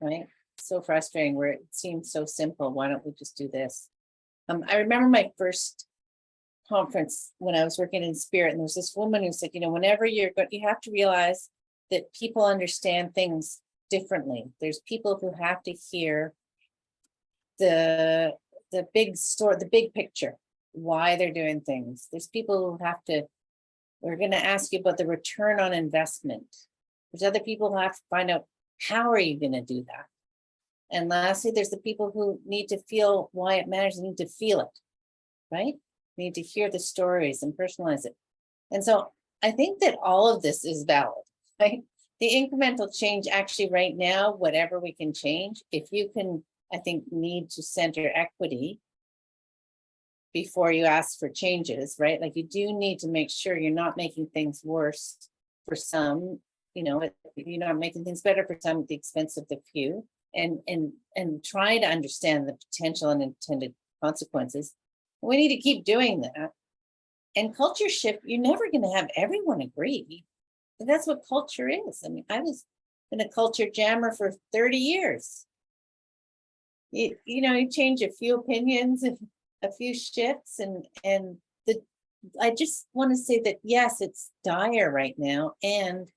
Speaker 8: right? So frustrating where it seems so simple. Why don't we just do this? I remember my first conference when I was working in Spirit, and there was this woman who said, you know, whenever you have to realize that people understand things differently. There's people who have to hear the big story, the big picture, why they're doing things. There's people who have to, we're going to ask you about the return on investment. There's other people who have to find out, how are you going to do that? And lastly, there's the people who need to feel why it matters, they need to feel it, right? They need to hear the stories and personalize it. And so I think that all of this is valid, right? The incremental change actually right now, whatever we can change, if you can, I think, need to center equity before you ask for changes, right? Like you do need to make sure you're not making things worse for some, you know, you're not making things better for some at the expense of the few, and try to understand the potential and intended consequences. We need to keep doing that. And culture shift, you're never going to have everyone agree. But that's what culture is. I mean, I was in a culture jammer for 30 years. You know, you change a few opinions and a few shifts, and I just want to say that yes, it's dire right now, and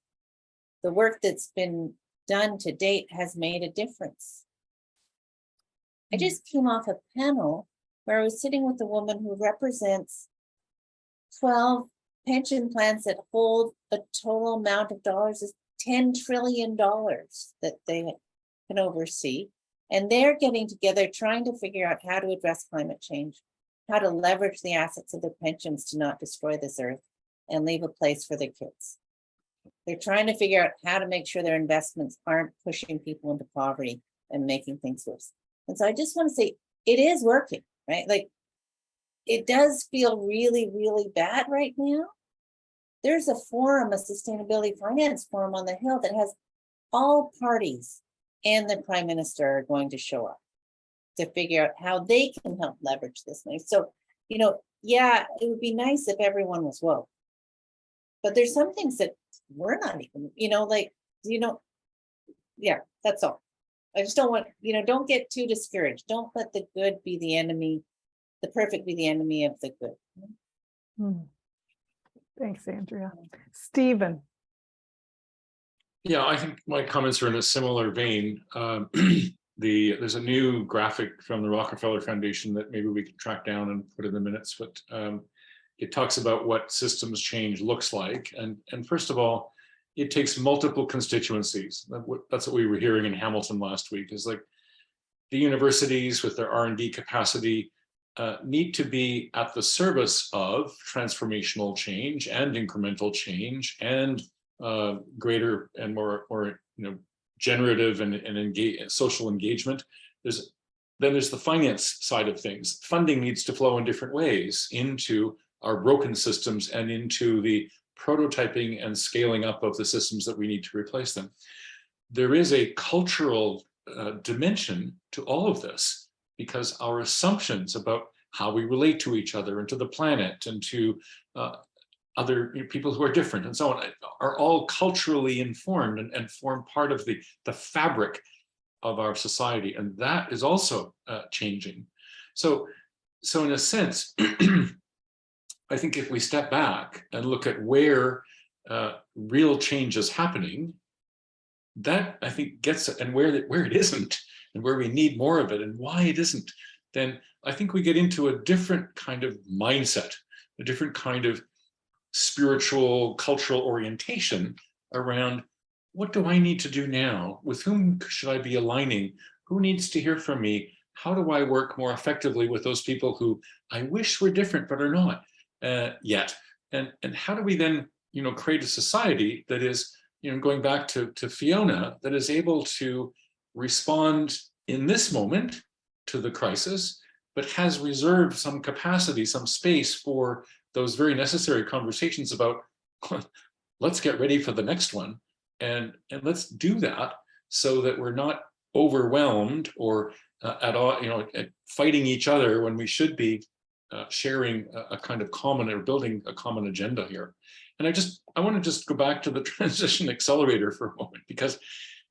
Speaker 8: the work that's been done to date has made a difference. I just came off a panel where I was sitting with a woman who represents 12 pension plans that hold a total amount of dollars is $10 trillion that they can oversee. And they're getting together, trying to figure out how to address climate change, how to leverage the assets of their pensions to not destroy this earth and leave a place for their kids. They're trying to figure out how to make sure their investments aren't pushing people into poverty and making things worse. And so I just want to say it is working, right? Like it does feel really, really bad right now. There's a forum, a sustainability finance forum on the Hill that has all parties and the Prime Minister are going to show up to figure out how they can help leverage this money. So, you know, yeah, it would be nice if everyone was woke, but there's some things that we're not even, you know, like, you know, yeah, that's all. I just don't want, you know, don't get too discouraged. Don't let the good be the enemy, the perfect be the enemy of the good.
Speaker 2: Thanks, Andrea. Stephen.
Speaker 1: Yeah, I think my comments are in a similar vein. There's a new graphic from the Rockefeller Foundation that maybe we can track down and put in the minutes, but it talks about what systems change looks like. And first of all, it takes multiple constituencies. That's what we were hearing in Hamilton last week, is like the universities with their R&D capacity need to be at the service of transformational change and incremental change and greater and more you know, generative and social engagement. Then there's the finance side of things. Funding needs to flow in different ways into our broken systems and into the prototyping and scaling up of the systems that we need to replace them. There is a cultural dimension to all of this, because our assumptions about how we relate to each other and to the planet and to other people who are different and so on are all culturally informed and form part of the fabric of our society. And that is also changing. So in a sense, I think if we step back and look at where real change is happening, that I think gets it, and where it isn't, and where we need more of it, and why it isn't, then I think we get into a different kind of mindset, a different kind of spiritual, cultural orientation around what do I need to do now? With whom should I be aligning? Who needs to hear from me? How do I work more effectively with those people who I wish were different but are not yet? And how do we then, create a society that is, going back to Fiona, that is able to respond in this moment to the crisis, but has reserved some capacity, some space for those very necessary conversations about let's get ready for the next one, and let's do that so that we're not overwhelmed or at all, fighting each other when we should be sharing a kind of common, or building a common agenda here. And I want to just go back to the transition accelerator for a moment, because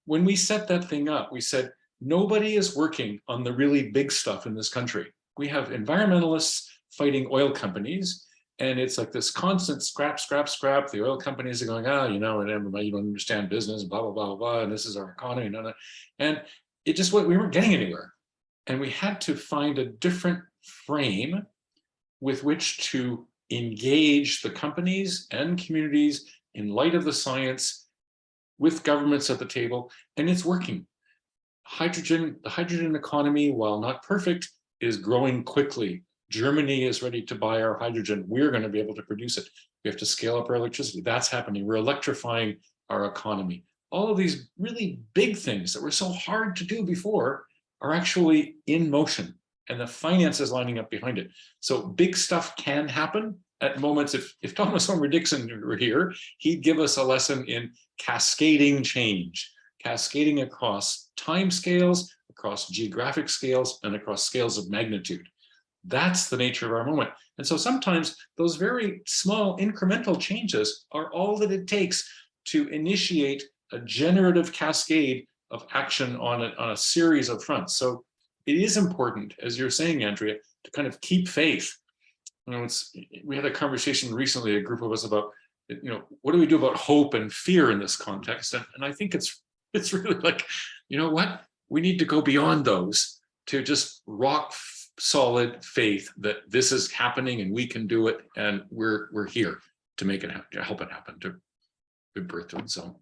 Speaker 1: when we set that thing up, we said, nobody is working on the really big stuff in this country. We have environmentalists fighting oil companies, and it's like this constant scrap. The oil companies are going, you don't understand business, blah, blah, blah, blah, and this is our economy. And it just, we weren't getting anywhere. And we had to find a different frame with which to engage the companies and communities in light of the science, with governments at the table, and it's working. The hydrogen economy, while not perfect, is growing quickly. Germany is ready to buy our hydrogen. We're going to be able to produce it. We have to scale up our electricity. That's happening. We're electrifying our economy. All of these really big things that were so hard to do before are actually in motion, and the finance is lining up behind it. So big stuff can happen at moments. If Thomas Homer Dixon were here, he'd give us a lesson in cascading change, cascading across time scales, across geographic scales, and across scales of magnitude. That's the nature of our moment. And so sometimes those very small incremental changes are all that it takes to initiate a generative cascade of action on a series of fronts. So it is important, as you're saying, Andrea, to kind of keep faith. We had a conversation recently, a group of us, about, what do we do about hope and fear in this context? And I think it's really like, what? We need to go beyond those to just rock solid faith that this is happening and we can do it, and we're here to make it happen, to help it happen, to give birth to it. So,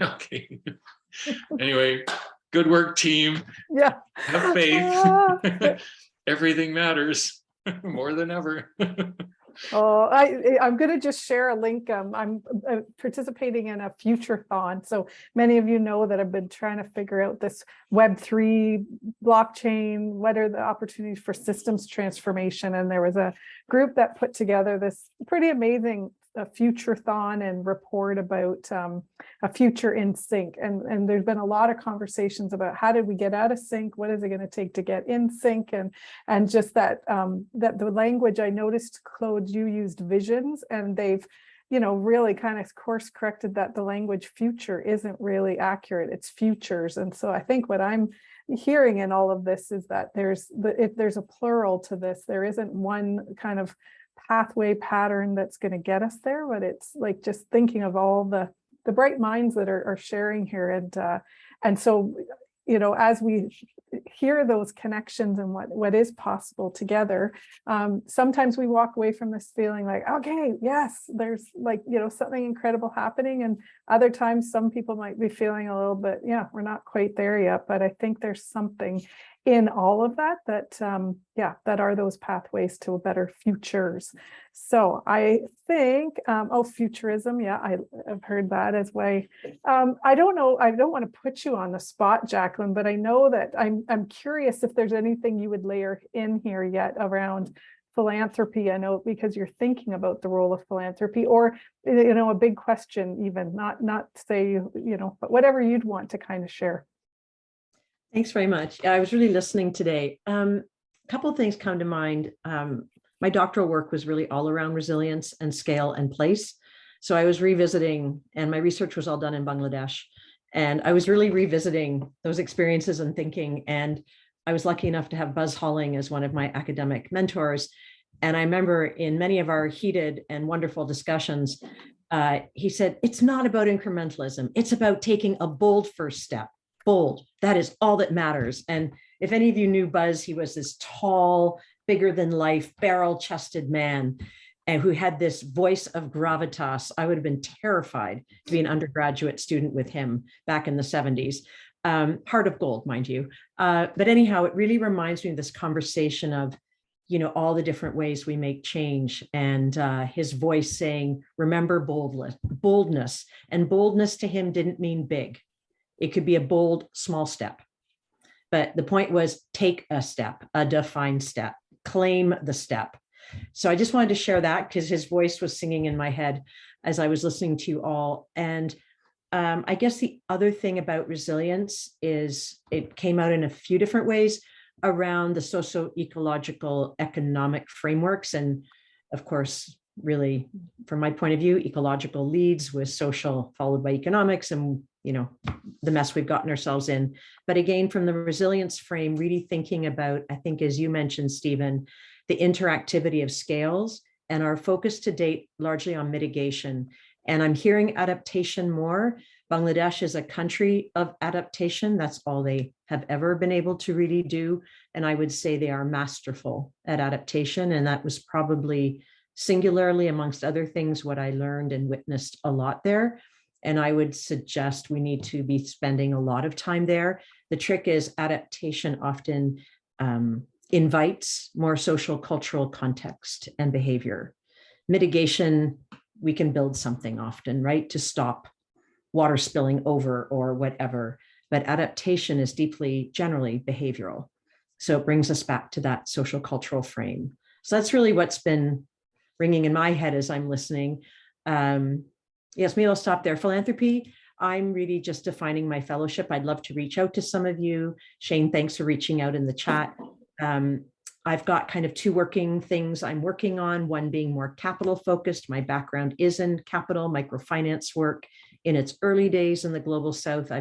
Speaker 1: okay. Anyway, good work, team.
Speaker 2: Yeah.
Speaker 1: Have faith. Everything matters more than ever.
Speaker 2: Oh, I'm going to just share a link. I'm participating in a future-thon. So many of you know that I've been trying to figure out this Web3 blockchain. What are the opportunities for systems transformation? And there was a group that put together this pretty amazing future-thon and report about a future in sync. And there's been a lot of conversations about how did we get out of sync? What is it going to take to get in sync? And just that that the language, I noticed, Claude, you used visions, and they've really kind of course corrected that the language future isn't really accurate. It's futures. And so I think what I'm hearing in all of this is that if there's a plural to this, there isn't one kind of pathway pattern that's going to get us there, but it's like just thinking of all the bright minds that are sharing here. And so, as we hear those connections and what is possible together, sometimes we walk away from this feeling like, okay, yes, there's something incredible happening. And other times some people might be feeling a little bit, we're not quite there yet, but I think there's something in all of that that are those pathways to a better futures. So I think, futurism, I've heard that as way. I don't know, I don't want to put you on the spot, Jacqueline, but I know that I'm curious if there's anything you would layer in here yet around philanthropy. I know because you're thinking about the role of philanthropy, or a big question, even not say, but whatever you'd want to kind of share.
Speaker 12: Thanks very much. I was really listening today. A couple of things come to mind. My doctoral work was really all around resilience and scale and place. So I was revisiting, and my research was all done in Bangladesh. And I was really revisiting those experiences and thinking. And I was lucky enough to have Buzz Halling as one of my academic mentors. And I remember in many of our heated and wonderful discussions, He said, it's not about incrementalism. It's about taking a bold first step. Bold. That is all that matters. And if any of you knew Buzz, he was this tall, bigger than life, barrel chested man, and who had this voice of gravitas. I would have been terrified to be an undergraduate student with him back in the 70s. Heart of gold, mind you. But anyhow, it really reminds me of this conversation of, you know, all the different ways we make change, and his voice saying, remember boldness. And boldness to him didn't mean big. It could be a bold, small step. But the point was, take a step, a defined step, claim the step. So I just wanted to share that because his voice was singing in my head as I was listening to you all. And I guess the other thing about resilience is it came out in a few different ways around the socio-ecological economic frameworks. And of course, really, from my point of view, ecological leads with social followed by economics, and you know, the mess we've gotten ourselves in. But again, from the resilience frame, really thinking about, I think, as you mentioned, Stephen, the interactivity of scales, and our focus to date largely on mitigation. And I'm hearing adaptation more. Bangladesh is a country of adaptation. That's all they have ever been able to really do. And I would say they are masterful at adaptation. And that was probably singularly, amongst other things, what I learned and witnessed a lot there. And I would suggest we need to be spending a lot of time there. The trick is adaptation often invites more social cultural context and behavior. Mitigation, we can build something often, right, to stop water spilling over or whatever. But adaptation is deeply, generally behavioral. So it brings us back to that social cultural frame. So that's really what's been ringing in my head as I'm listening. Yes, maybe I'll stop there. Philanthropy, I'm really just defining my fellowship. I'd love to reach out to some of you. Shane, thanks for reaching out in the chat. I've got kind of two working things I'm working on, one being more capital focused. My background is in capital, microfinance work. In its early days in the global South,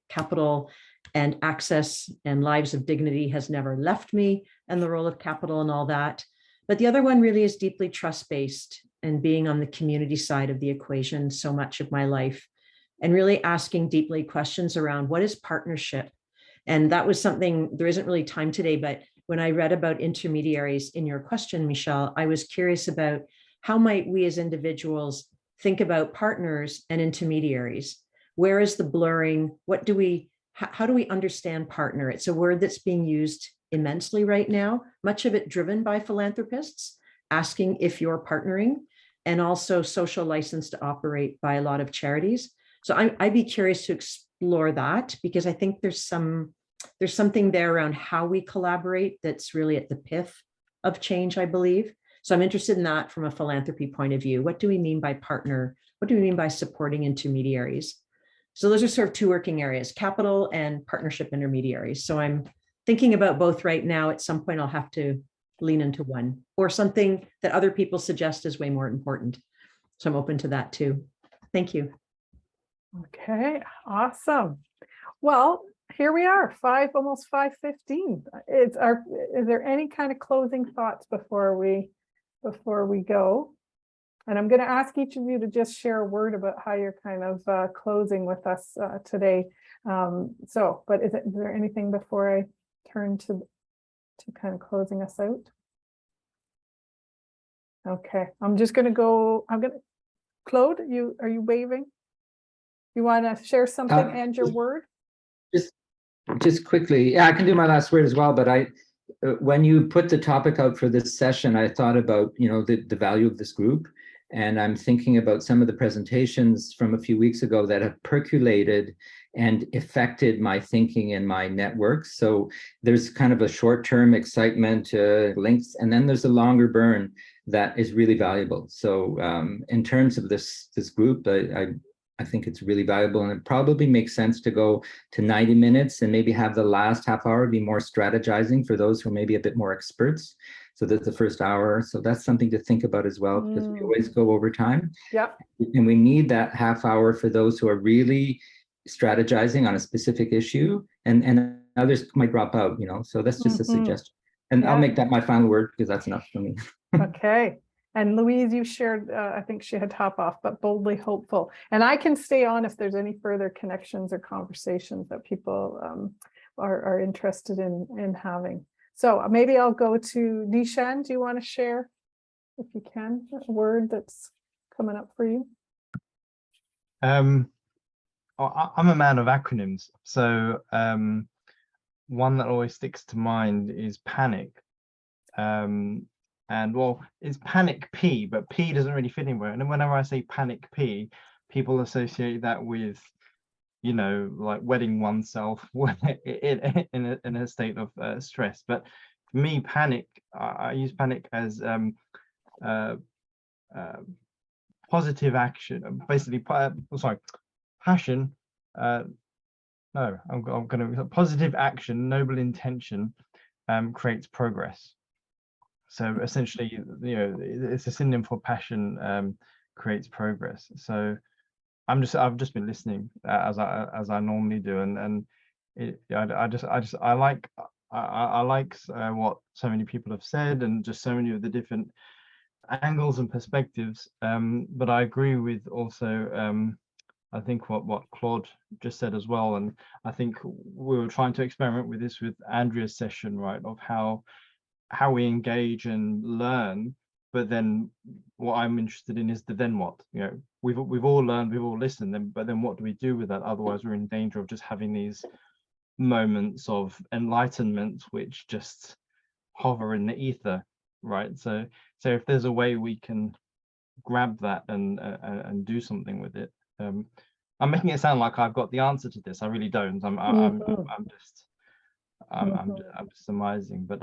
Speaker 12: capital and access and lives of dignity has never left me, and the role of capital and all that. But the other one really is deeply trust-based, and being on the community side of the equation so much of my life, and really asking deeply questions around what is partnership. And that was something, there isn't really time today, but when I read about intermediaries in your question, Michelle, I was curious about how might we as individuals think about partners and intermediaries? Where is the blurring? How do we understand partner? It's a word that's being used immensely right now, much of it driven by philanthropists, asking if you're partnering, and also social license to operate by a lot of charities. So I'd be curious to explore that, because I think there's something there around how we collaborate that's really at the pith of change, I believe. So I'm interested in that from a philanthropy point of view. What do we mean by partner? What do we mean by supporting intermediaries? So those are sort of two working areas, capital and partnership intermediaries. So I'm thinking about both right now. At some point, I'll have to lean into one, or something that other people suggest is way more important. So I'm open to that too. Thank you.
Speaker 2: Okay, awesome. Well, here we are, almost 5:15. Is there any kind of closing thoughts before we go? And I'm going to ask each of you to just share a word about how you're kind of closing with us today. But is there anything before I turn to kind of closing us out? Okay, I'm going to, Claude, are you waving? You want to share something and your word?
Speaker 7: Just quickly, yeah, I can do my last word as well, but when you put the topic out for this session, I thought about, the value of this group. And I'm thinking about some of the presentations from a few weeks ago that have percolated and affected my thinking and my networks. So there's kind of a short-term excitement, links, and then there's a longer burn that is really valuable. So in terms of this group, I think it's really valuable, and it probably makes sense to go to 90 minutes and maybe have the last half hour be more strategizing for those who may be a bit more experts. So that's the first hour. So that's something to think about as well, because we always go over time.
Speaker 2: Yep.
Speaker 7: And we need that half hour for those who are really strategizing on a specific issue, and others might drop out, so that's just a suggestion. And I'll make that my final word, because that's enough for me.
Speaker 2: Okay. And Louise, you shared, I think she had to hop off, but boldly hopeful. And I can stay on if there's any further connections or conversations that people are interested in having. So maybe I'll go to Nishan. Do you want to share, if you can, a word that's coming up for you?
Speaker 4: I'm a man of acronyms. So one that always sticks to mind is panic. And well, it's panic P, but P doesn't really fit anywhere. And whenever I say panic P, people associate that with, you know, like wetting oneself in a state of stress. But for me, panic, I use panic as positive action, basically. Passion. No, I'm going to positive action, noble intention creates progress. So essentially, you know, it's a synonym for passion creates progress. So I've just been listening as I normally do, and I like what so many people have said, and just so many of the different angles and perspectives. But I agree with also I think what Claude just said as well, and I think we were trying to experiment with this with Andrea's session, right, of how we engage and learn, but then what I'm interested in is the then what. You know, we've all learned, we've all listened, but then what do we do with that? Otherwise we're in danger of just having these moments of enlightenment which just hover in the ether, right? So if there's a way we can grab that and do something with it. I'm making it sound like I've got the answer to this. I really don't. I'm just surmising, but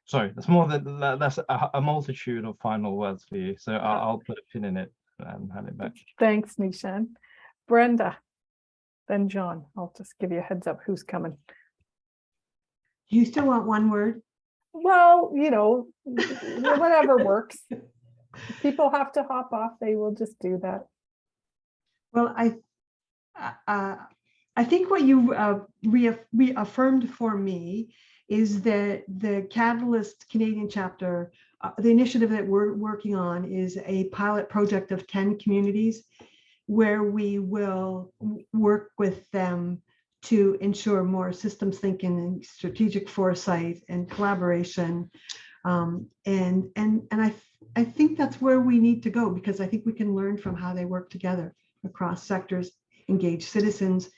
Speaker 4: sorry, that's more than that's a multitude of final words for you. So I'll put a pin in it and hand it back.
Speaker 2: Thanks, Nishan. Brenda, then John. I'll just give you a heads up who's coming.
Speaker 5: Do you still want one word?
Speaker 2: Well, you know, whatever works. If people have to hop off, they will just do that.
Speaker 5: Well, I think what you reaffirmed for me is that the Catalyst Canadian chapter, the initiative that we're working on is a pilot project of 10 communities where we will work with them to ensure more systems thinking and strategic foresight and collaboration. And I think that's where we need to go, because I think we can learn from how they work together across sectors, engage citizens,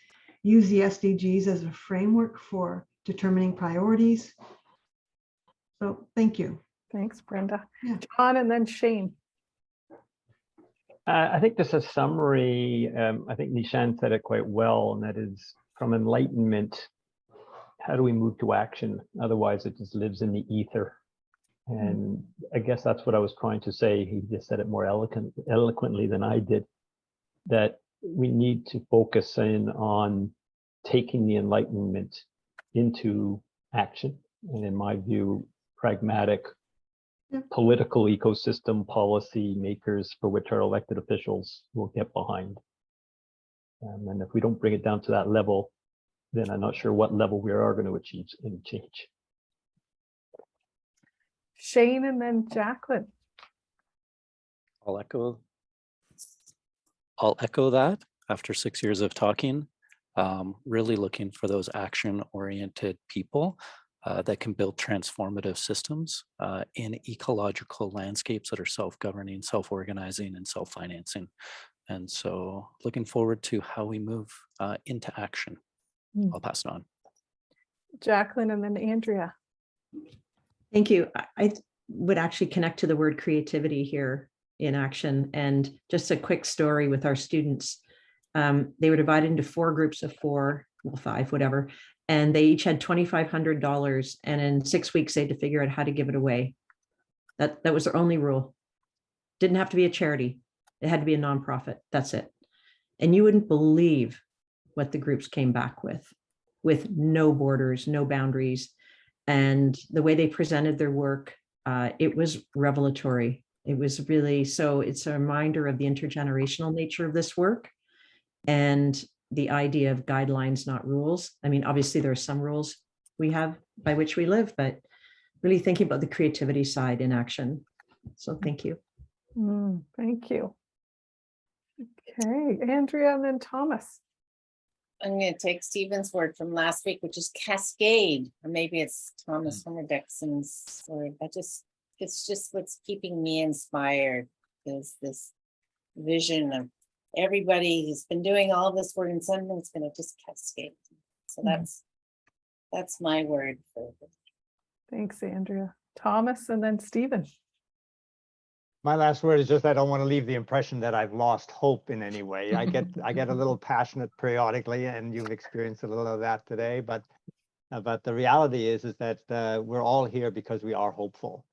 Speaker 5: use the SDGs as a framework for determining priorities. So thank you.
Speaker 2: Thanks, Brenda.
Speaker 5: Yeah.
Speaker 2: John, and then Shane.
Speaker 11: I think just a summary, I think Nishan said it quite well, and that is from enlightenment, how do we move to action? Otherwise it just lives in the ether. And I guess that's what I was trying to say. He just said it more eloquently than I did, that we need to focus in on taking the enlightenment into action. And in my view, pragmatic political ecosystem policy makers for which our elected officials will get behind. And if we don't bring it down to that level, then I'm not sure what level we are going to achieve any change.
Speaker 2: Shane, and then Jacqueline.
Speaker 10: I'll echo that after 6 years of talking, really looking for those action-oriented people that can build transformative systems in ecological landscapes that are self-governing, self-organizing, and self-financing. And so looking forward to how we move into action. I'll pass it on.
Speaker 2: Jacqueline, and then Andrea.
Speaker 12: Thank you. I would actually connect to the word creativity here in action. And just a quick story with our students. They were divided into 4 groups of 4, well, 5, whatever. And they each had $2,500. And in 6 weeks, they had to figure out how to give it away. That was their only rule. Didn't have to be a charity. It had to be a nonprofit. That's it. And you wouldn't believe what the groups came back with no borders, no boundaries. And the way they presented their work, it was revelatory. It was really, so it's a reminder of the intergenerational nature of this work and the idea of guidelines, not rules. I mean, obviously there are some rules we have by which we live, but really thinking about the creativity side in action. So thank you.
Speaker 2: Thank you. Okay, Andrea and then Thomas.
Speaker 8: I'm going to take Stephen's word from last week, which is cascade, or maybe it's Thomas Homer-Dixon's word. It's just what's keeping me inspired, is this vision of everybody who's been doing all this work and something's going to just cascade. So that's my word for it.
Speaker 2: Thanks, Andrea. Thomas and then Stephen.
Speaker 9: My last word is just I don't want to leave the impression that I've lost hope in any way. I get a little passionate periodically, and you've experienced a little of that today. But the reality is that we're all here because we are hopeful,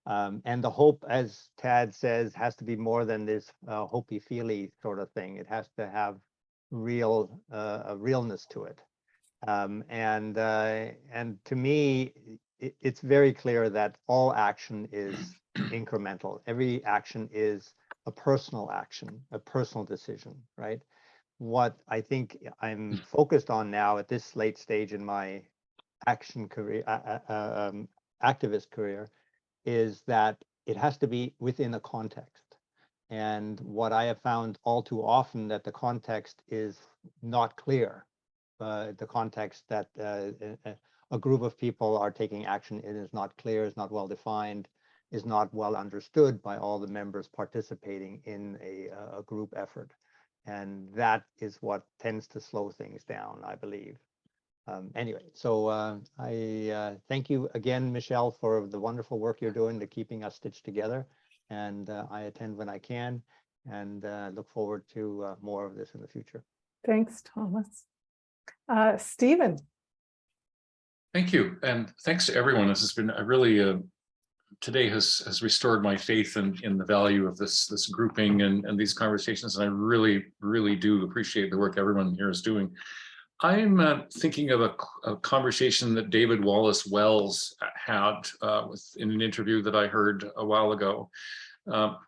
Speaker 9: and the hope, as Tad says, has to be more than this hopey-feely sort of thing. It has to have a realness to it, and to me, it's very clear that all action is incremental. Every action is a personal action, a personal decision, right? What I think I'm focused on now at this late stage in my action career, activist career, is that it has to be within a context. And what I have found all too often, that the context is not clear. The context that a group of people are taking action in is not clear, is not well defined, is not well understood by all the members participating in a group effort. And that is what tends to slow things down, I believe. Anyway, so I thank you again, Michelle, for the wonderful work you're doing to keeping us stitched together. And I attend when I can, and look forward to more of this in the future.
Speaker 2: Thanks, Thomas. Stephen.
Speaker 1: Thank you. And thanks to everyone. This has been a really, today has restored my faith in the value of this grouping and these conversations. And I really, really do appreciate the work everyone here is doing. I'm thinking of a conversation that David Wallace Wells had in an interview that I heard a while ago.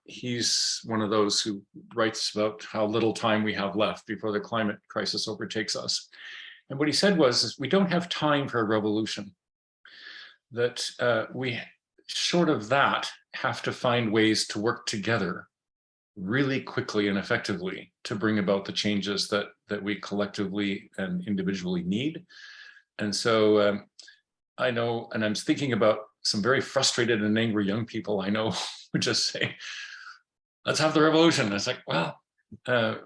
Speaker 1: He's one of those who writes about how little time we have left before the climate crisis overtakes us. And what he said was, we don't have time for a revolution, that we, short of that, have to find ways to work together really quickly and effectively to bring about the changes that we collectively and individually need. And so I know, and I'm thinking about some very frustrated and angry young people I know who just say, let's have the revolution. And it's like, well,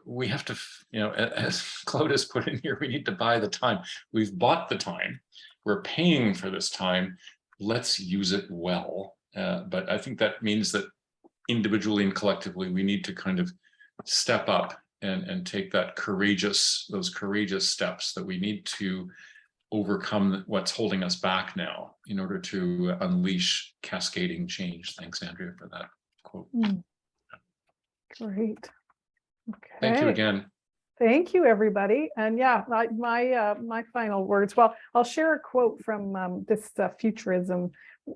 Speaker 1: we have to, as Claude has put in here, we need to buy the time. We've bought the time. We're paying for this time. Let's use it well. But I think that means that individually and collectively, we need to kind of step up and take those courageous steps that we need to overcome what's holding us back now in order to unleash cascading change. Thanks, Andrea, for that quote.
Speaker 2: Great. Okay.
Speaker 1: Thank you again.
Speaker 2: Thank you, everybody. And yeah, my final words. Well, I'll share a quote from this futurism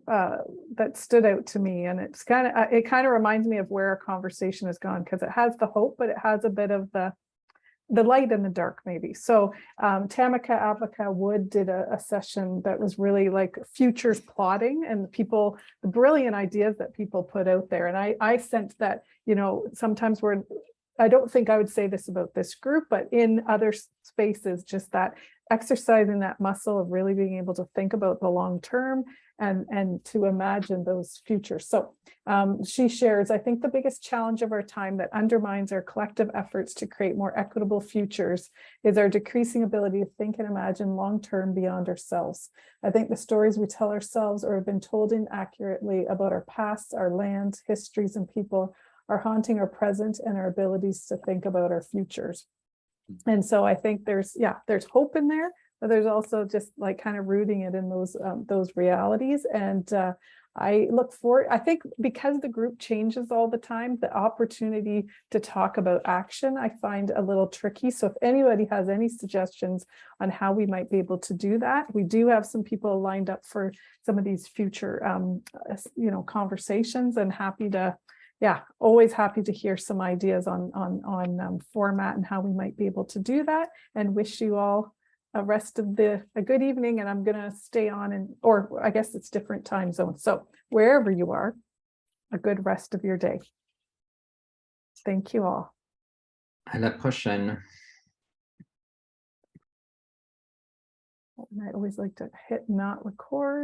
Speaker 2: that stood out to me, and it kind of reminds me of where our conversation has gone, because it has the hope, but it has a bit of the light in the dark, maybe. So Tamika Abaka Wood did a session that was really like futures plotting, and the brilliant ideas that people put out there. And I sense that, sometimes I don't think I would say this about this group, but in other spaces, just that exercising that muscle of really being able to think about the long term and to imagine those futures. So she shares, I think the biggest challenge of our time that undermines our collective efforts to create more equitable futures is our decreasing ability to think and imagine long term beyond ourselves. I think the stories we tell ourselves or have been told inaccurately about our past, our land, histories, and people are haunting our present and our abilities to think about our futures. And so I think there's hope in there, but there's also just like kind of rooting it in those realities. And I look forward, I think because the group changes all the time, the opportunity to talk about action, I find a little tricky. So if anybody has any suggestions on how we might be able to do that, we do have some people lined up for some of these future, conversations, and always happy to hear some ideas on format and how we might be able to do that, and wish you all a good evening. And I'm going to stay on, or I guess it's different time zones. So wherever you are, a good rest of your day. Thank you all.
Speaker 7: À la prochaine.
Speaker 2: And I always like to hit not record.